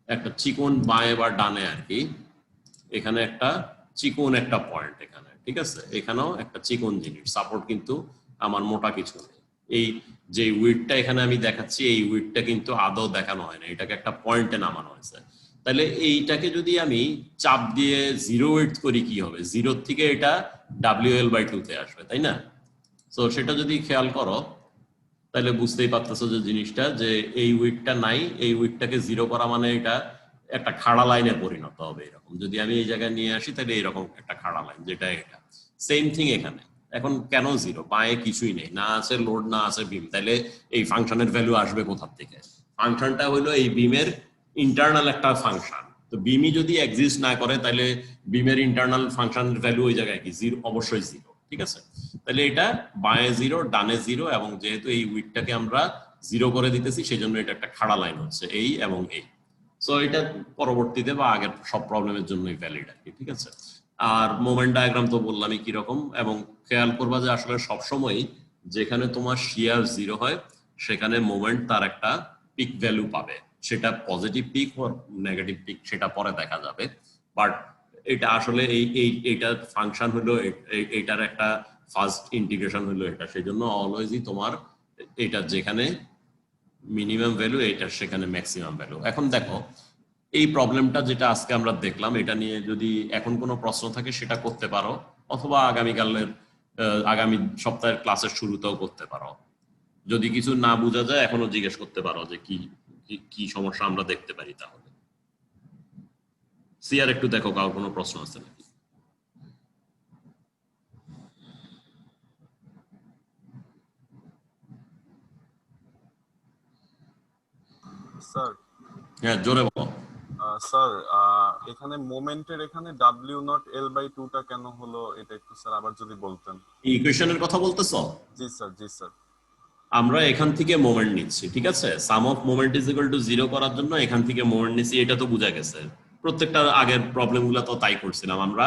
A: একটা চিকন বাঁয়ে বা ডানে আর কি, এখানে একটা চিকন একটা পয়েন্ট এখানে, ঠিক আছে, এখানেও একটা চিকন জিনিস সাপোর্ট, কিন্তু আমার মোটা কিছু নেই। এই যে উইডটা এখানে আমি দেখাচ্ছি, এই উইডটা কিন্তু আদৌ দেখানো হয় না, এটাকে একটা পয়েন্টে নামানো হয়েছে। তাহলে এইটাকে যদি আমি চাপ দিয়ে 0 উইডথ করি কি হবে, 0 থেকে এটা WL/2 তে আসবে, তাই না। তো সেটা যদি খেয়াল করো তাহলে বুঝতেই পারতেছো যে জিনিসটা, যে এই উইডটা নাই, এই উইডটাকে 0 করা মানে এটা একটা খাড়া লাইনে পরিণত হবে এরকম। যদি আমি এই জায়গায় নিয়ে আসি তাহলে এরকম একটা খাড়া লাইন, যেটা এটা সেম থিং এখানে। এখন কেন 0, বাঁয়ে কিছুই নেই, না আছে লোড না আছে বিম, তাহলে এই ফাংশনের ভ্যালু আসবে কোথা থেকে। ফাংশনটা হলো এই বিমের ইন্টারনাল একটা ফাংশন, তো বিমই যদি এক্সিস্ট না করে তাহলে বিমের ইন্টারনাল ফাংশনের ভ্যালু ওই জায়গায় কি 0, অবশ্যই 0, ঠিক আছে। তাহলে এটা বাঁয়ে 0 ডানে 0, এবং যেহেতু এই উইডটাকে আমরা 0 করে দিতেছি সেই জন্য এটা একটা খাড়া লাইন হচ্ছে এই এবং এই। সো এটা পরবর্তীতে বা আগের সব প্রবলেমের জন্যই ভ্যালিড আর কি, ঠিক আছে। আর মোমেন্ট ডায়াগ্রাম তো বললামই কিরকম, এবং খেয়াল করবা যে আসলে সবসময় যেখানে তোমার শিয়ার 0 হয় সেখানে মোমেন্ট তার একটা পিক ভ্যালু পাবে, সেটা পজিটিভ পিক বা নেগেটিভ পিক সেটা পরে দেখা যাবে। বাট এটা আসলে এইটা ফাংশন হলো এইটার একটা ফার্স্ট ইন্টিগ্রেশন হলো এটা, সেই জন্য অলওয়েজই তোমার এটা যেখানে মিনিমাম ভ্যালু এটা সেখানে ম্যাক্সিমাম ভ্যালু। এখন দেখো এই প্রবলেমটা যেটা আজকে আমরা দেখলাম, এটা নিয়ে যদি এখন কোনো প্রশ্ন থাকে সেটা করতে পারো, অথবা আগামী সপ্তাহের ক্লাসের শুরুতেও করতে পারো। যদি কিছু না বোঝা যায় এখনো জিজ্ঞেস করতে পারো যে কি সমস্যা আমরা দেখতে পারি। তাহলে সিআর একটু দেখো কারো কোনো প্রশ্ন আছে নাকি।
B: স্যার,
A: হ্যাঁ জোরে বলো।
B: স্যার এখানে মোমেন্টের এখানে W0 L/2 টা কেন হলো, এটা একটু স্যার আবার যদি বলতেন।
A: ইকুয়েশনের কথা বলতেছো?
B: জি স্যার, জি স্যার।
A: আমরা এখান থেকে মোমেন্ট নিচ্ছি, ঠিক আছে। Sum of moment is equal to 0 করার জন্য এখান থেকে মোমেন্ট নিচ্ছি, এটা তো বোঝা গেছে। প্রত্যেকটা আগের প্রবলেমগুলো তো তাই করছিলাম, আমরা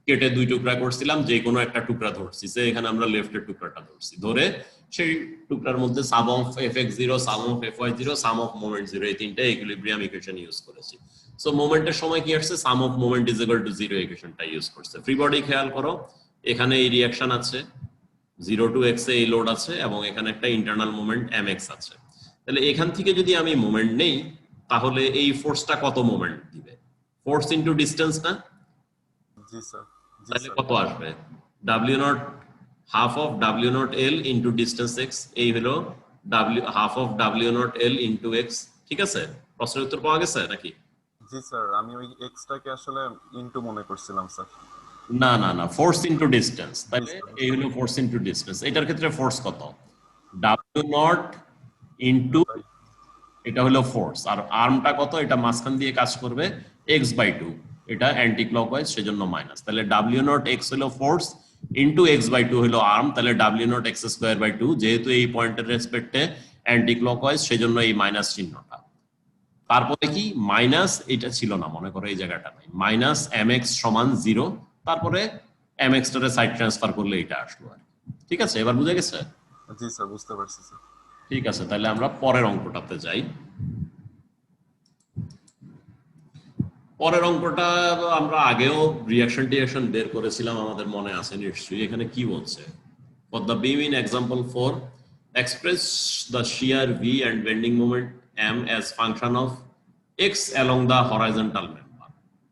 A: কেটে 2 টুকরা করছিলাম, যে কোনো একটা টুকরা ধরছি, যে এখানে আমরা লেফটের টুকরাটা ধরছি, ধরে সেই টুকরার মধ্যে sum of fx0, sum of fy0, sum of moment 0, এই তিনটা ইকুইলিব্রিয়াম ইকুয়েশন ইউজ করেছি। সো মোমেন্টের সময় কি আসছে, sum of moment is equal to 0 ইকুয়েশনটা ইউজ করছে। ফ্রি বডি খেয়াল করো, এখানে এই রিঅ্যাকশন আছে 0 to x এ এই লোড আছে এবং এখানে একটা ইন্টারনাল মোমেন্ট mx আছে। তাহলে এখান থেকে যদি আমি মোমেন্ট নেই তাহলে এই ফোর্সটা কত মোমেন্ট দিবে, ফোর্স ইনটু ডিসটেন্স না?
B: জি স্যার, জি
A: তাহলে
B: স্যার।
A: কত আসবে, w0 half of w0 l into distance x, এই হলো half of w0 l into x। ঠিক আছে, প্রশ্নের উত্তর পাওয়া গেছে নাকি?
B: জি স্যার, আমি ওই এক্সটাকে আসলে ইনটু মনে করছিলাম স্যার।
A: না না না, ফোর্স ইনটু ডিসটেন্স। তাহলে এই হলো ফোর্স ইনটু ডিসটেন্স। এটার ক্ষেত্রে ফোর্স কত, w0 ইনটু, এটা হলো ফোর্স, আর আর্মটা কত, এটা মাঝখান দিয়ে কাজ করবে x/2, এটা অ্যান্টি ক্লকওয়াইজ সেজন্য মাইনাস। তাহলে w0 x হলো ফোর্স ইনটু x/2 হলো আর্ম, তাহলে w0 x²/2, যেহেতু এই পয়েন্টের রেসপেক্টে অ্যান্টি ক্লকওয়াইজ সেজন্য এই মাইনাস চিহ্নটা। তারপরে কি মাইনাস, এটা ছিল না মনে করো, এই জায়গাটা নাই, মাইনাস mx সমান 0, তারপরে mx টারে সাইড ট্রান্সফার করলে এটা আসলো আর কি। ঠিক আছে, এবার বুঝে গেছে?
B: জি স্যার, বুঝতে পারছি স্যার।
A: ঠিক আছে, তাহলে আমরা পরের অঙ্কটাতে যাই। পরের অঙ্কটা আমরা আগেও রিঅ্যাকশন বের করেছিলাম, আমাদের মনে আছে নিশ্চয়ই। এখানে কি বলছে, for the beam in example 4 express the shear v and bending moment m as function of x along the horizontal member.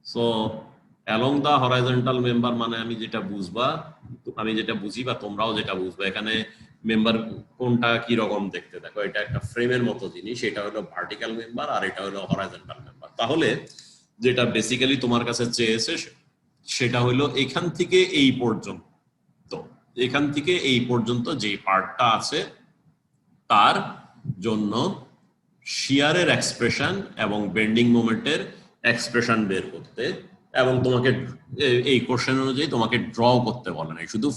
A: So along the horizontal member মানে আমি যেটা বুঝি বা তোমরাও যেটা বুঝবা, এখানে মেম্বার কোনটা কি রকম দেখতে, দেখো এটা একটা ফ্রেমের মতো জিনিস, এটা হলো ভার্টিক্যাল মেম্বার আর এটা হলো হরাইজন্টাল মেম্বার। তাহলে যেটা বেসিক্যালি তোমার কাছে চেয়েছে সেটা হলো এখান থেকে এই পর্যন্ত, তো এখান থেকে এই পর্যন্ত যে পার্টটা আছে তার জন্য শিয়ারের এক্সপ্রেশন এবং বেন্ডিং মোমেন্টের এক্সপ্রেশন বের করতে, এবং তোমাকে এই কোশ্চেন অনুযায়ী তোমাকে ড্র করতে বলে নাই, শুধু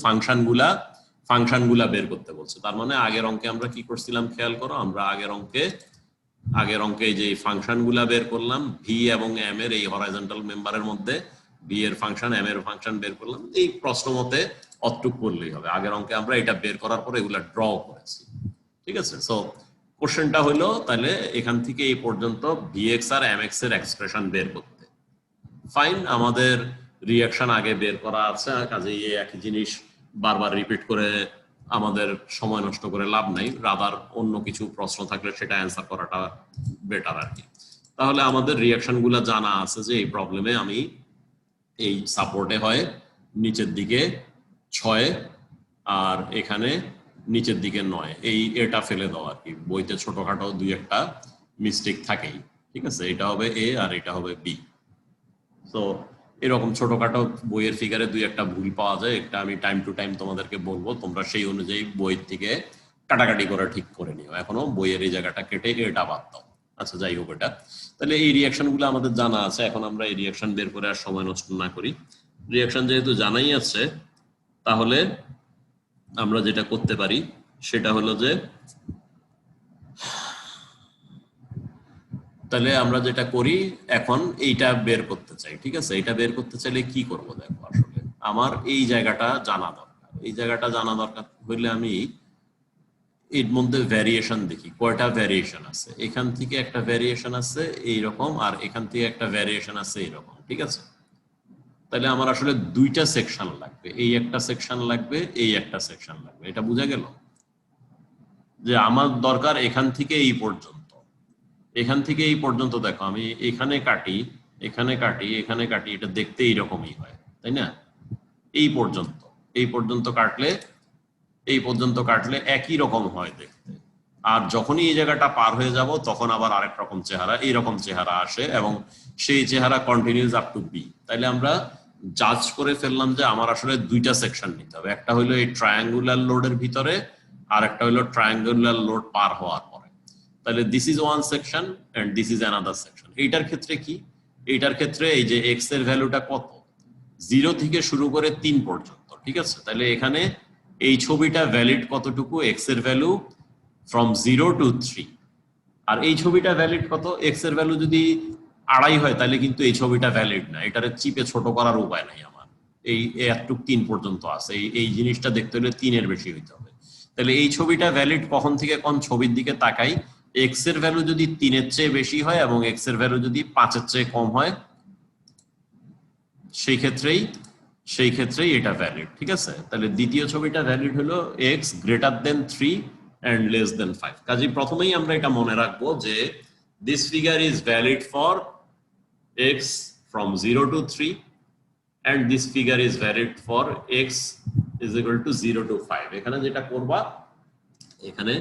A: ফাংশনগুলা বের করতে বলছে। তার মানে আগের অঙ্কে আমরা কি করছিলাম খেয়াল করো, আমরা আগের অঙ্কে যে ফাংশনগুলা বের করলাম, ভি এবং এম এর এই হরাইজন্টাল মেম্বারের মধ্যে ভি এর ফাংশন এম এর ফাংশন বের করলাম, এই প্রশ্ন মতে অতটুক করলেই হবে। আগের অঙ্কে আমরা এটা বের করার পরে এগুলা ড্র করেছি। ঠিক আছে, সো কোশ্চেনটা হলো তাহলে এখান থেকে এই পর্যন্ত ভিএক্স আর এমএক্স এর এক্সপ্রেশন বের করতে। ফাইন, আমাদের রিঅ্যাকশন আগে বের করা আছে, কাজে এই একই জিনিস বারবার রিপিট করে আমাদের সময় নষ্ট করে লাভ নাই, রাদার অন্য কিছু প্রশ্ন থাকলে সেটা অ্যান্সার করাটা বেটার আর কি। তাহলে আমাদের রিঅ্যাকশন গুলা জানা আছে যে এই প্রবলেমে আমি এই সাপোর্টে হয় নিচের দিকে 6 আর এখানে নিচের দিকে 9, এটা ফেলে দাও আর কি, বইতে ছোটখাটো 2-1টা মিস্টেক থাকেই। ঠিক আছে, এটা হবে এ আর এটা হবে বি। তো এরকম ছোটখাটো বইয়ের ফিগারে 2-1টা ভুল পাওয়া যায়, একটা আমি টাইম টু টাইম তোমাদেরকে বলবো, তোমরা সেই অনুযায়ী বইয়ের থেকে কাটাকাটি করে ঠিক করে নিও। এখনো বইয়ের এই জায়গাটা কেটে এটা বাদ দাও। আচ্ছা যাই হোক, এটা তাহলে এই রিঅ্যাকশন গুলো আমাদের জানা আছে। এখন আমরা এই রিঅ্যাকশন বের করে আর সময় নষ্ট না করি। রিঅ্যাকশন যেহেতু জানাই আছে, তাহলে আমরা যেটা করতে পারি সেটা হলো যে, তাহলে আমরা যেটা করি এখন এইটা বের করতে চাই। ঠিক আছে, এটা বের করতে চাইলে কি করব, দেখো আসলে আমার এই জায়গাটা জানা দরকার। এই জায়গাটা জানা দরকার হইলে আমি এর মধ্যে ভ্যারিয়েশন দেখি, কয়টা ভ্যারিয়েশন আছে। এখান থেকে একটা ভ্যারিয়েশন আছে এইরকম, আর এখান থেকে একটা ভ্যারিয়েশন আছে এইরকম। ঠিক আছে, তাহলে আমার আসলে 2টা সেকশন লাগবে, এই একটা সেকশন লাগবে, এই একটা সেকশন লাগবে। এটা বোঝা গেল যে আমার দরকার এখান থেকে এই পর্যন্ত, এখান থেকে এই পর্যন্ত। দেখো আমি এখানে কাটি, এখানে কাটি, এখানে কাটি, এটা দেখতে এইরকমই হয়, তাই না? এই পর্যন্ত কাটলে একই রকম হয় দেখতে। আর যখনই এই জায়গাটা পার হয়ে যাব তখন আবার আরেক রকম চেহারা, এইরকম চেহারা আসে, এবং সেই চেহারা কন্টিনিউস আপ টু বি। তাইলে আমরা জাজ করে ফেললাম যে আমার আসলে 2টা সেকশন নিতে হবে, একটা হলো এই ট্রায়াঙ্গুলার লোডের ভিতরে, আর একটা হলো ট্রায়াঙ্গুলার লোড পার হওয়ার পরে। তাহলে this is one section and this is another section. এইটার ক্ষেত্রে কি, এইটার ক্ষেত্রে এই যে এক্স এর ভ্যালুটা কত, 0 থেকে শুরু করে 3 পর্যন্ত। ঠিক আছে, তাহলে এখানে এই ছবিটা ভ্যালিড কতটুকু, এক্স এর ভ্যালু ফ্রম 0 to 3, আর এই ছবিটা ভ্যালিড কত, এক্স এর ভ্যালু যদি 2.5 হয় তাহলে কিন্তু এই ছবিটা ভ্যালিড না, এটারে চিপে ছোট করার উপায় নাই আমার। এই এতটুক 3 পর্যন্ত আছে, এই জিনিসটা দেখতে হলে 3 এর বেশি হইতে হবে। তাহলে এই ছবিটা ভ্যালিড কখন থেকে কোন ছবির দিকে তাকাই, এক্স এর ভ্যালু যদি 3 এর চেয়ে বেশি হয় এবং এক্স এর ভ্যালু যদি 5 এর চেয়ে কম হয় সেই ক্ষেত্রেই এটা ভ্যালিড। ঠিক আছে, তাহলে দ্বিতীয় ছবিটা ভ্যালিড হলো x greater than 3 and less than 5। কাজেই প্রথমেই আমরা এটা মনে রাখবো যে this figure is valid for x from 0 to 3 and this figure is valid for x is equal to 0 to 5। এখানে যেটা করবা, এখানে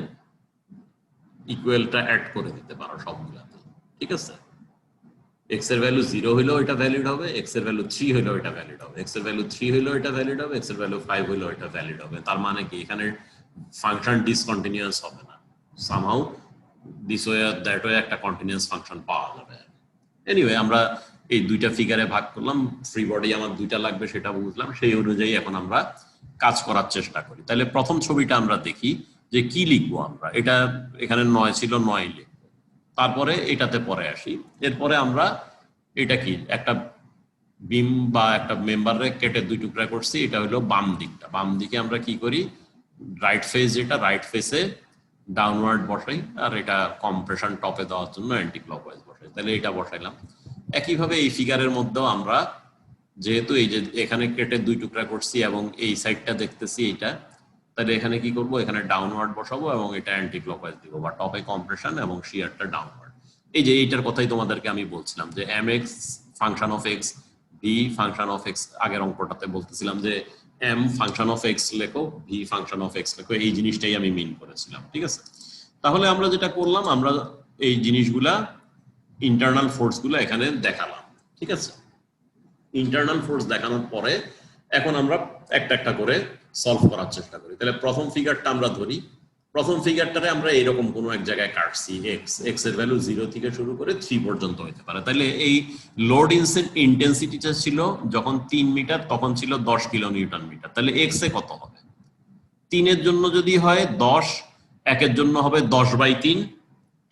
A: ইকুয়ালটা অ্যাড করে দিতে পারো সবগুলাতে। ঠিক আছে, x এর ভ্যালু 0 হইলেও এটা ভ্যালিড হবে, x এর ভ্যালু 3 হইলেও এটা ভ্যালিড হবে, x এর ভ্যালু 3 হইলেও এটা ভ্যালিড হবে, x এর ভ্যালু 5 হইলেও এটা ভ্যালিড হবে। তার মানে কি এখানে ফাংশন ডিসকন্টিনিউয়াস হবে না, somehow this way or that way একটা কন্টিনিউয়াস ফাংশন পাওয়া যাবে। এনিওয়ে আমরা এই দুইটা ফিগারে ভাগ করলাম, ফ্রি বডি আমার দুইটা লাগবে সেটা বুঝলাম, সেই অনুযায়ী এখন আমরা কাজ করার চেষ্টা করি। তাহলে প্রথম ছবিটা আমরা দেখি যে কি লিখবো আমরা। এটা এখানে 9 ছিল, 9 লিখবো, তারপরে এটাতে পরে আসি। এরপরে আমরা এটা কি একটা বিম বা একটা মেম্বারে কেটে দুই টুকরা করছি, এটা হলো বাম দিকটা। বাম দিকে আমরা কি করি, রাইট ফেস যেটা, রাইট ফেসে ডাউনওয়ার্ড বসাই, আর এটা কম্প্রেশন টপে দেওয়ার জন্য অ্যান্টি ক্লকওয়াইজ বসাই। তাহলে এটা বসাইলাম। একইভাবে এই ফিগারের মধ্যেও আমরা যেহেতু এই যে এখানে কেটে দুই টুকরা করছি এবং এই সাইডটা দেখতেছি এইটা, তাহলে এখানে কি করব, এখানে ডাউনওয়ার্ড বসাবো এবং এটা অ্যান্টি ক্লকওয়াইজ দিব, বা টপে কম্প্রেশন এবং শিয়ারটা ডাউনওয়ার্ড। এই যে এইটার কথাই তোমাদেরকে আমি বলছিলাম যে mx function of x, v function of x, আগের অঙ্কটাতে বলতেছিলাম যে m ফাংশন অফ x লেখো, v ফাংশন অফ x লেখো, এই জিনিসটাই আমি মিন করেছিলাম। ঠিক আছে, তাহলে আমরা যেটা করলাম, আমরা এই জিনিসগুলা ইন্টারনাল ফোর্স গুলো এখানে দেখালাম। ঠিক আছে, ইন্টারনাল ফোর্স দেখানোর পরে এখন আমরা একটা একটা করে সলভ করার চেষ্টা করি। তাহলে প্রথম ফিগারটা আমরা ধরি। প্রথম ফিগারটারে আমরা এইরকম কোনো এক জায়গায় কাটছি, এক্স এর ভ্যালু 0 থেকে শুরু করে 3 পর্যন্ত হতে পারে। তাহলে এই লোড ইন্টেন্সিটিটা ছিল যখন 3 মিটার, তখন ছিল 10 কিলো নিউটন মিটার। তাহলে এক্স এ কত হবে, 3 এর জন্য যদি হয় 10, 1 এর জন্য হবে 10/3।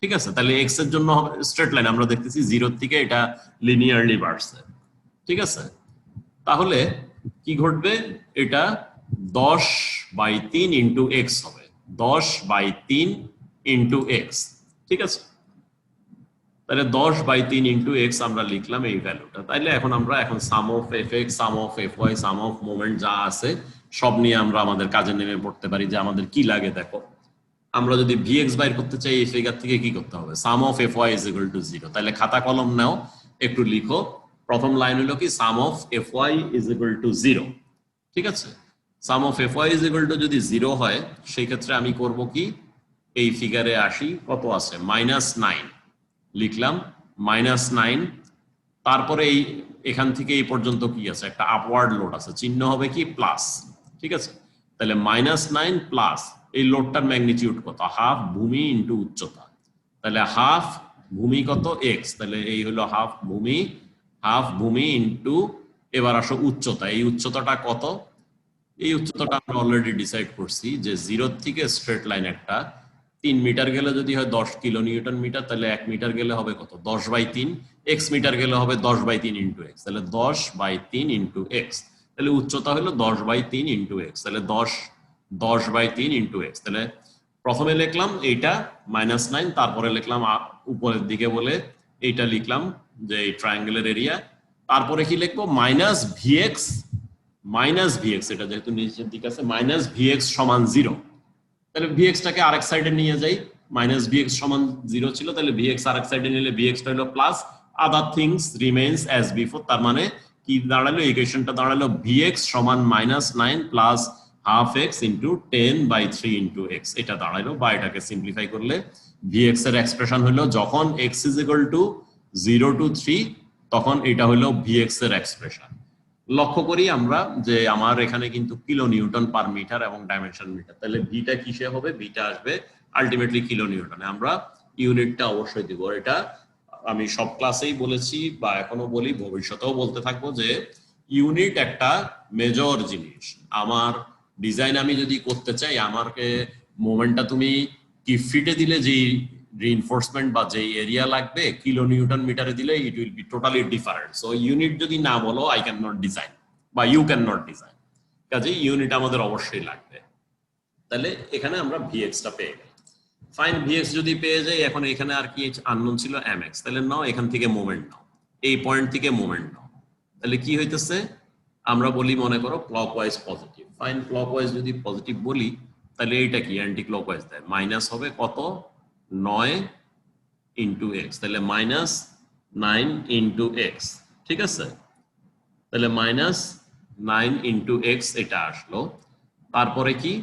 A: ঠিক আছে, তাহলে এক্স এর জন্য হবে স্ট্রেট লাইন, আমরা দেখতেছি 0 থেকে এটা লিনিয়ারলি বাড়ছে। ঠিক আছে, তাহলে কি ঘটবে, এটা 10/3 ইন্টু এক্স হবে, 10/3 ইন্টু এক্স। ঠিক আছে, তাহলে 10/3 ইন্টু এক্স আমরা লিখলাম এই ভ্যালুটা। তাইলে এখন আমরা sum of F x, sum of F y, sum of moment যা আছে সব নিয়ে আমরা আমাদের কাজে নেমে পড়তে পারি যে আমাদের কি লাগে। দেখো, আমরা যদি ভিএক্স বাইর করতে চাই এই ফিগার থেকে কি করতে হবে, sum of F Y is equal to 0। তাহলে খাতা কলম নাও, একটু লিখো। প্রথম লাইন হলো কি, sum of F Y is equal to 0। ঠিক আছে, sum of F Y is equal to যদি 0 হয়, সেই ক্ষেত্রে আমি করব কি, এই ফিগারে আসি, কত আছে, -9 লিখলাম, -9। তারপরে এই এখান থেকে এই পর্যন্ত কি আছে, একটা আপওয়ার্ড লোড আছে, চিহ্ন হবে কি প্লাস। ঠিক আছে, তাহলে -9 প্লাস এই লোডটার ম্যাগনিটিউড কত, হাফ ভূমি ইন্টু উচ্চতা। তাহলে হাফ ভূমি কত, এক্স, তাহলে এই হলো হাফ ভূমি ইন্টু, এবার আসো উচ্চতা। এই উচ্চতাটা কত, এই উচ্চতাটা আমরা অলরেডি ডিসাইড করছি যে 0 থেকে স্ট্রেট লাইন একটা 3 মিটার গেলে যদি হয় 10 কিলো নিউটন মিটার, তাহলে 1 মিটার গেলে হবে কত, 10/3, এক্স মিটার গেলে হবে 10/3 ইন্টু এক্স, তাহলে 10/3 ইন্টু এক্স। তাহলে উচ্চতা হলো 10/3 ইন্টু এক্স, তাহলে 10/3 ইন্টু এক্স। তাহলে প্রথমে লিখলাম এইটা -9, তারপরে লিখলাম উপরের দিকে বলে এইটা লিখলাম যে এই ট্রায়াঙ্গেলের এরিয়া, তারপরে কি লিখবো, -vx, এটা যেহেতু নিচের দিকে আছে, -vx সমান 0। তাহলে vx টাকে আরেক সাইডে নিয়ে যাই, -vx সমান 0 ছিল, তাহলে vx আরেক সাইডে নিলে vx টা হলো plus, other things remains as before. তার মানে কি দাঁড়ালো, ইকুয়েশনটা দাঁড়ালো vx সমান -9 plus half x into 10/3 into x, এটা দাঁড়ালো। বা এটাকে সিম্পলিফাই করলে vx এর এক্সপ্রেশন হলো যখন x is equal to 0 to 3, তখন এটা হলো vx এর এক্সপ্রেশন। লক্ষ্য করি আমরা যে আমার এখানে কিন্তু কিলো নিউটন পার মিটার এবং ডাইমেনশন মিটার, তাহলে ভিটা কিসে হবে, ভিটা আসবে আলটিমেটলি কিলো নিউটনে। আমরা ইউনিটটা অবশ্যই দিব, এটা আমি সব ক্লাসেই বলেছি বা এখনো বলি, ভবিষ্যতেও বলতে থাকবো যে ইউনিট একটা মেজর জিনিস। আমার ডিজাইন আমি যদি করতে চাই, আমাকে মোমেন্টটা তুমি কি ফিটে দিলে যে রিইনফোর্সমেন্ট বা যে এরিয়া লাগবে, কিলো নিউটন মিটারে দিলে it will be totally different. So unit যদি না বলো, আই ক্যান নট ডিজাইন বা ইউ ক্যান নট ডিজাইন। কাজে ইউনিট আমাদের অবশ্যই লাগবে। তাহলে এখানে আমরা ভিএক্সটা পেয়ে গেলাম। ফাইন ভিএক্স যদি পেয়ে যাই, এখন এখানে আর কি আননোন ছিল এমএক্স, তাহলে নাও এখান থেকে মোমেন্ট নাও, এই পয়েন্ট থেকে মোমেন্ট নাও। তাহলে কি হইতেছে, আমরা বলি মনে করো ক্লকওয়াইজ পজিটিভ। ফাইন ক্লকওয়াইজ যদি পজিটিভ বলি তাহলে এইটা কি অ্যান্টি ক্লকওয়াইজ দেয়, মাইনাস হবে কত 9 ইন্টু এক্স, তাহলে মাইনাস 9 ইন্টু এক্স। ঠিক আছে, তাহলে মাইনাস 9 ইন্টু এক্স এটা আসলো। তারপরে কি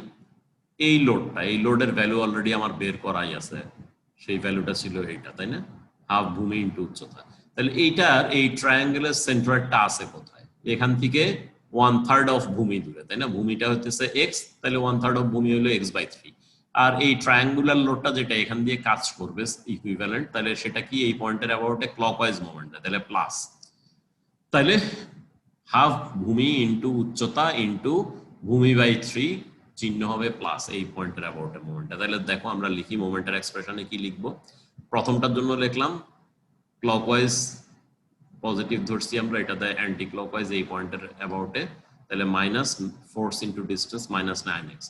A: এই লোডটা, এই লোডের ভ্যালু অলরেডি আমার বের করাই আছে, সেই ভ্যালুটা ছিল এইটা, তাই না, হাফ ভূমি ইন্টু উচ্চতা। তাহলে এইটার এই ট্রায়াঙ্গেলের সেন্টারটা আছে কোথায়, এখান থেকে 1/3 অফ ভূমি দূরে, তাই না, ভূমিটা হচ্ছে এক্স, তাহলে 1/3 অফ ভূমি হলো x/3। আর এই ট্রায়াঙ্গুলার লোডটা যেটা এখান দিয়ে কাজ করবে ইকুইভ্যালেন্ট, তাহলে সেটা কি এই পয়েন্টের অ্যাবাউটে ক্লকওয়াইজ মোমেন্ট, তাহলে প্লাস, তাহলে হাফ ভূমি ইন্টু উচ্চতা ইন্টু ভূমি বাই 3 চিহ্ন হবে প্লাস এই পয়েন্টের অ্যাবাউটে মোমেন্টটা। তাহলে দেখো আমরা লিখি মোমেন্টের এক্সপ্রেশনে কি লিখবো, প্রথমটার জন্য লিখলাম ক্লকওয়াইজ পজিটিভ ধরছি আমরা, এটা দেয় অ্যান্টি ক্লকওয়াইজ এই পয়েন্টের অ্যাবাউটে, তাহলে minus force into distance minus 9x।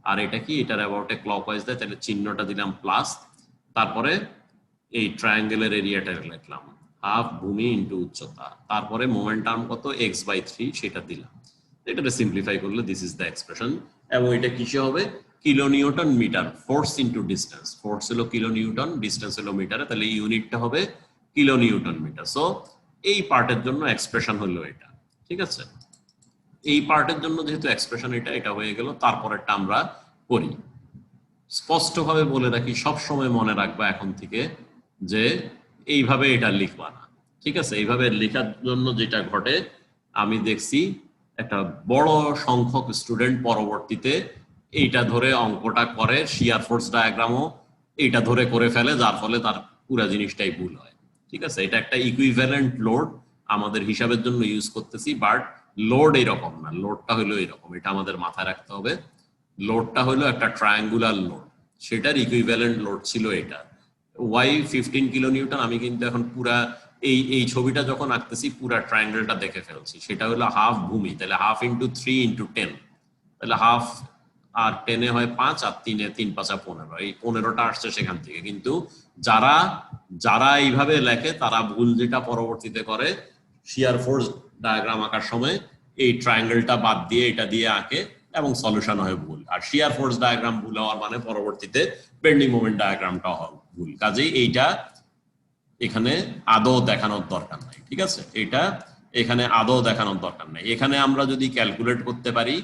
A: আর এটা কি এটার অ্যাবাউটে ক্লকওয়াইজ দেয়, তাহলে চিহ্নটা দিলাম প্লাস, তারপরে এই ট্রায়াঙ্গেলের এরিয়াটা লিখলাম হাফ ভূমি ইন্টু উচ্চতা, তারপরে মোমেন্টাম কত x/3 সেটা দিলাম। এটাকে সিম্পলিফাই করলে দিস ইজ দ্য এক্সপ্রেশন। এবং এটা কিসে হবে, kilonewton metre, force into distance, force হলো কিলো নিউটন, ডিস্টেন্স হলো মিটারে, তাহলে ইউনিটটা হবে কিলো নিউটন মিটার। সো এই পার্টের জন্য এক্সপ্রেশন হলো এটা। ঠিক আছে, এই পার্টের জন্য যেহেতু এক্সপ্রেশন এটা, এটা হয়ে গেল। তারপরেরটা আমরা করি, স্পষ্টভাবে বলে রাখি, সব সময় মনে রাখবা এখন থেকে যে এইভাবে এটা লিখবা না। ঠিক আছে, এইভাবে লেখার জন্য যেটা ঘটে, আমি দেখছি একটা বড় সংখ্যক স্টুডেন্ট পরবর্তীতে এইটা ধরে অঙ্কটা করে, শিয়ার ফোর্স ডায়াগ্রামও এইটা ধরে করে ফেলে, যার ফলে তার পুরো জিনিসটাই ভুল হয়। ঠিক আছে, এটা একটা ইকুইভ্যালেন্ট লোড আমাদের হিসাবের জন্য ইউজ করতেছি, বাট লোড এরকম না, লোডটা হলো এরকম, এটা আমাদের মাথায় রাখতে হবে। লোডটা হলো একটা ট্রায়াঙ্গুলার লোড, সেটার ইকুইভ্যালেন্ট লোড ছিল এটা y15 কিলো নিউটন। আমি কিন্তু এখন পুরা এই ছবিটা যখন আঁকতেছি পুরা ট্রায়াঙ্গেলটা দেখে ফেলছি, সেটা হলো হাফ ভূমি, তাহলে হাফ ইন্টু 3 ইন্টু 10, তাহলে হাফ আর 10 হয় 5 আর 3 3 5 15, এই 15টা আসছে সেখান থেকে। কিন্তু যারা যারা এইভাবে লেখে তারা ভুল যেটা পরবর্তীতে করে, শিয়ার ফোর্স ডায়াগ্রাম আঁকার সময় এই ট্রায়াঙ্গেলটা বাদ দিয়ে এটা দিয়ে আঁকে এবং সলিউশন হয় ভুল। আর শিয়ার ফোর্স ডায়াগ্রাম ভুল হওয়ার মানে পরবর্তীতে বেন্ডিং মোমেন্ট ডায়াগ্রামটা হয় ভুল। কাজেই এইটা এখানে আদৌ দেখানোর দরকার নাই। ঠিক আছে, এটা এখানে আদৌ দেখানোর দরকার নাই। এখানে আমরা যদি ক্যালকুলেট করতে পারি,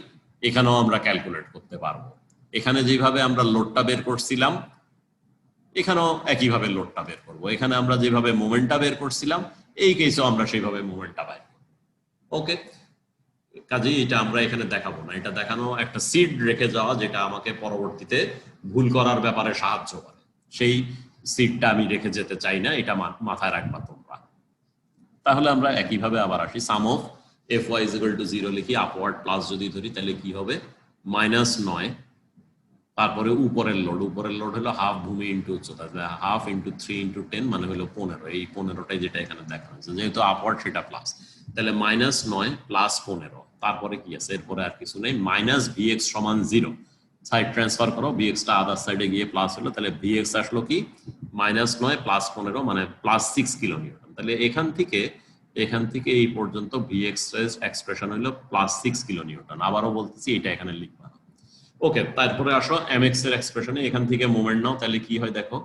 A: এখানেও আমরা ক্যালকুলেট করতে পারবো। এখানে যেভাবে আমরা লোডটা বের করছিলাম, এখানেও একইভাবে লোডটা বের করবো। এখানে আমরা যেভাবে মোমেন্টটা বের করছিলাম, এই কেসেও আমরা সেইভাবে মোমেন্টটা পাই। ওকে, কাজেই এটা আমরা এখানে দেখাবো না, এটা দেখানো একটা সিড রেখে যাওয়া, যেটা আমাকে পরবর্তীতে ভুল করার ব্যাপারে সাহায্য করে। সেই সিডটা আমি রেখে যেতে চাই না, এটা মাথায় রাখবা তোমরা। তাহলে আমরা একইভাবে আবার আসি, সাম অফ fy = 0 লিখি, আপওয়ার্ড প্লাস যদি ধরি তাহলে কি হবে, -9, তারপরে উপরের লোড হলো হাফ ভূমি ইন্টু উচ্চতা, হাফ ইন্টু 3 ইন্টু 10 মানে হলো 15, এই 15টাই যেটা এখানে দেখানো হয়েছে, যেহেতু আপওয়ার্ড সেটা প্লাস, তাহলে -9 প্লাস 15, তারপরে কি আছে, এরপরে আর কিছু নেই, মাইনাস vx সমান 0, সাইড ট্রান্সফার করো, vx টা আদার সাইডে গিয়ে প্লাস হলো, তাহলে vx আসলো কি -9 প্লাস 15 মানে +6 কিলো নিউটন। তাহলে এখান থেকে এই পর্যন্ত vx এর এক্সপ্রেশন হলো +6 কিলো নিউটন। আবারও বলতেছি, এটা এখানে লিখবা। ওকে, তারপরে আসো mx এর এক্সপ্রেশনে, এখান থেকে মোমেন্ট নাও, তাহলে কি হয় দেখো,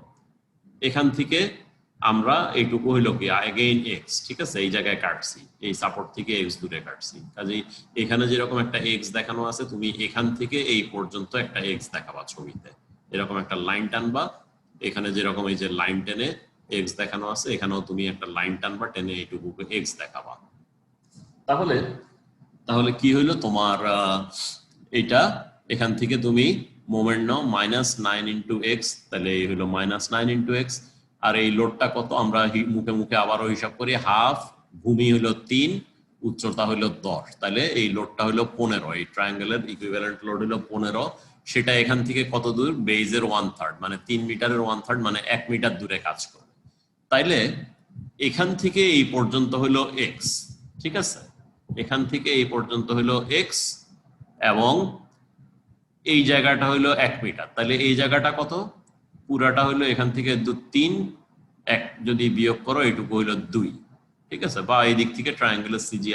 A: এখান থেকে আমরা এইটুকু হইলো কি अगेन x, ঠিক আছে, এই জায়গায় কাটছি, এই সাপোর্ট থেকে x দূরে কাটছি, কাজেই এখানে যেরকম একটা x দেখানো আছে, তুমি এখান থেকে এই পর্যন্ত একটা x দেখাবা ছবিতে, এরকম একটা লাইন টানবা, এখানে যেরকম এই যে লাইন টেনে x দেখানো আছে, এখানেও তুমি একটা লাইন টানবা, টেনে এইটুকু x দেখাবা। তাহলে কি হইলো তোমার, এটা এখান থেকে তুমি মোমেন্ট নাও -9 ইন্টু এক্স, তাহলে এই হলো -9 ইন্টু এক্স। আর এই লোডটা কত, আমরা মুখে মুখে আবারও হিসাব করি, হাফ ভূমি হলো 3, উচ্চতা হলো 10, তাহলে এই লোডটা হলো 15, এই ট্রায়াঙ্গেলের ইকুইভ্যালেন্ট লোড হলো 15, সেটা এখান থেকে কত দূর, বেজের 1/3 মানে 3 মিটারের 1/3 মানে 1 মিটার দূরে কাজ করে। তাইলে এখান থেকে এই পর্যন্ত হলো এক্স, ঠিক আছে, এখান থেকে এই পর্যন্ত হলো এক্স, এবং এই জায়গাটা হলো 1 মিটার, তাহলে এই জায়গাটা কত? পুরাটা হলো এখান থেকে 3, 1 যদি বিয়োগ করো এইটুকু হইলো 2, ঠিক আছে? বা এই দিক থেকে ট্রায়াঙ্গেলের সিজি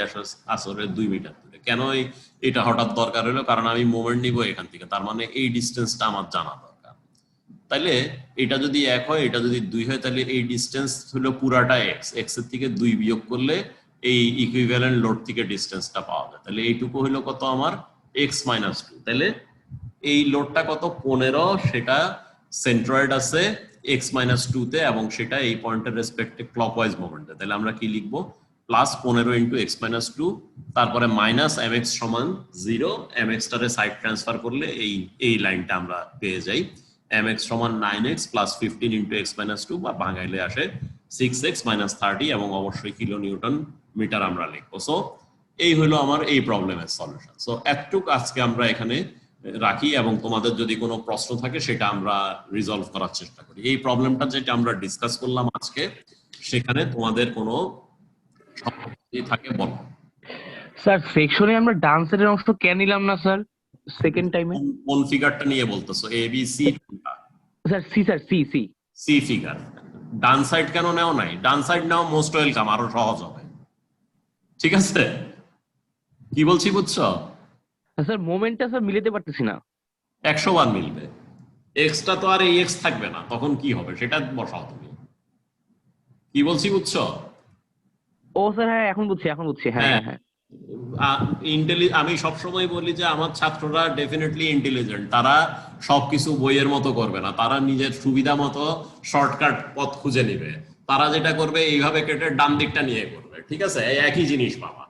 A: আসলে 2 মিটার দূরে। কেন এটা হঠাৎ দরকার হলো? কারণ আমি মোমেন্ট নিব এখান থেকে, তার মানে এই ডিস্টেন্সটা আমার জানা দরকার। তাইলে এটা যদি 1 হয়, এটা যদি 2 হয়, তাহলে এই ডিস্টেন্স হলো পুরাটা এক্স এর থেকে 2 বিয়োগ করলে এই ইকুইভ্যালেন্ট লোড থেকে ডিস্টেন্সটা পাওয়া যায়। তাহলে এইটুকু হলো কত? আমার x-2। তাহলে এই লোডটা কত? 15, সেটা সেন্ট্রয়েড আছে x-2 তে, এবং সেটা এই পয়েন্টের রেসপেক্টে ক্লকওয়াইজ মোমেন্টে। তাহলে আমরা কি লিখবো? +15 ইন্টু x-2, তারপরে মাইনাস mx সমান 0, mx টারে সাইড ট্রান্সফার করলে এই লাইনটা আমরা পেয়ে যাই। mx সমান 9x প্লাস 15 ইন্টু x-2, বা ভাঙাইলে আসে 6x - 30, এবং অবশ্যই কিলো নিউটন মিটার আমরা লিখবো। সো এই হলো আমার এই প্রবলেমের সলিউশন। সো এতটুকু আজকে আমরা এখানে রাখি, এবং তোমাদের যদি কোনো প্রশ্ন থাকে সেটা আমরা রিজলভ করার চেষ্টা করি। এই প্রবলেমটা যেটা আমরা ডিসকাস করলাম আজকে, সেখানে তোমাদের কোনো সমস্যা থাকে বলো।
C: স্যার সেকশনে আমরা ডান সাইডের অংশ কেন নিলাম না স্যার সেকেন্ড টাইমে?
A: কোন ফিগারটা নিয়ে বলতেছো? এ বি সি কোনটা?
C: Sir C
A: C figure. ডান সাইড কেন নেও নাই? ডান সাইড নাও, মোস্ট ওয়েলকাম, আরো সহজ হবে। ঠিক আছে, কি বলছি বুঝছো?
C: স্যার মোমেন্টটা স্যার মিলাতে পারতেছি না।
A: 100 বার মিলবে। এক্সটা তো আর এই এক্স থাকবে না, তখন কি হবে সেটা বসাও তুমি। কি বলছি বুঝছো?
C: ও স্যার হ্যাঁ এখন বুঝছি হ্যাঁ হ্যাঁ।
A: আমি সবসময় বলি যে আমার ছাত্ররা ডেফিনেটলি ইন্টেলিজেন্ট, তারা সবকিছু বইয়ের মতো করবে না, তারা নিজের সুবিধা মতো শর্টকাট পথ খুঁজে নিবে। তারা যেটা করবে, এইভাবে কেটে ডান দিকটা নিয়ে করবে, ঠিক আছে? একই জিনিস পাবা,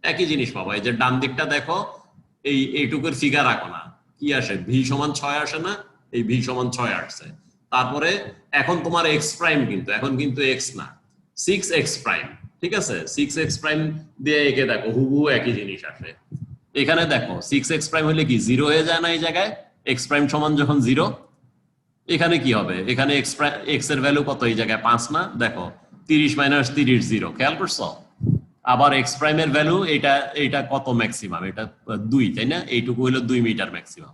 A: একই জিনিস পাবা। এই যে ডান দিকটা দেখো, এইটুকুর ফিগার আঁকো না, কি আসে? ভি সমান 6 আসে না? এই ভি সমান 6 আসছে। তারপরে এখন তোমার এক্স প্রাইম, কিন্তু এখন কিন্তু এক্স না, 6x প্রাইম, ঠিক আছে? 6x প্রাইম দিয়ে একে দেখো, হুবহু একই জিনিস আসে। এখানে দেখো 6x প্রাইম হলে কি 0 হয়ে যায় না? এই জায়গায় x প্রাইম সমান যখন 0, এখানে কি হবে? এখানে x এর ভ্যালু কত? এই জায়গায় 5 না? দেখো 30 - 30 0, খেয়াল করছো? আবার x প্রাইমের ভ্যালু এটা কত ম্যাক্সিমাম? এটা 2, তাই না? এইটুকু হলো 2 মিটার ম্যাক্সিমাম।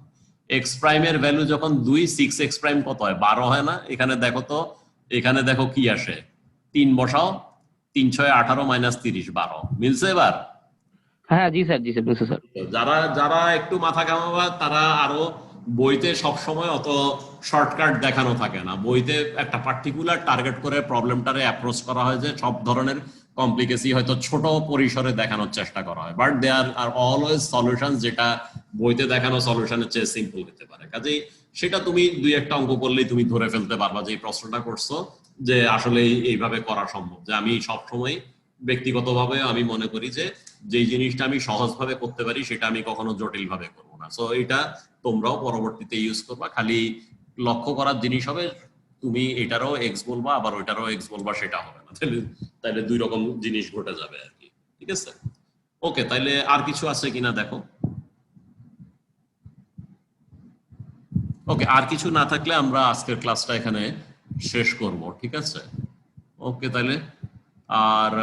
A: x প্রাইমের ভ্যালু যখন 2, 6x প্রাইম কত হয়? 12 হয় না? এখানে দেখো তো, এখানে দেখো কি আসে? 3 বসাও, 3 × 6 = 18 - 30 12, মিলছে এবার?
C: হ্যাঁ জি স্যার বুঝছি স্যার।
A: যারা একটু মাথা ঘামাবা, তারা আরো বইতে সব সময় অত শর্টকাট দেখানো থাকে না। বইতে একটা পার্টিকুলার টার্গেট করে প্রবলেমটারে অ্যাপ্রোচ করা হয়, যে সব ধরনের কমপ্লিকেসি হয়তো ছোট পরিসরে দেখানোর চেষ্টা করা হয়, but there are always solution, যেটা বইতে দেখানো সলিউশনের চেয়ে সিম্পল হতে পারে। কাজেই সেটা তুমি 2-1টা অঙ্ক করলেই তুমি ধরে ফেলতে পারবা যে এই প্রশ্নটা করছো যে আসলে এইভাবে করা সম্ভব। যে আমি সবসময় ব্যক্তিগতভাবে আমি মনে করি যে যেই জিনিসটা আমি সহজভাবে করতে পারি, সেটা আমি কখনো জটিল ভাবে করবো না। সো এটা তোমরাও পরবর্তীতে ইউজ করবা। খালি লক্ষ্য করার জিনিস হবে, তুমি এটারও এক্স বলবা আবার ওইটারও এক্স বলবা, সেটা হবে না। তাহলে 2 রকম জিনিস ঘটে যাবে আর কি। ঠিক আছে, ওকে। তাইলে আর কিছু আছে কিনা দেখো। ওকে, আর কিছু না থাকলে আমরা আজকের ক্লাসটা এখানে শেষ করব, ঠিক আছে? ওকে, তাহলে আর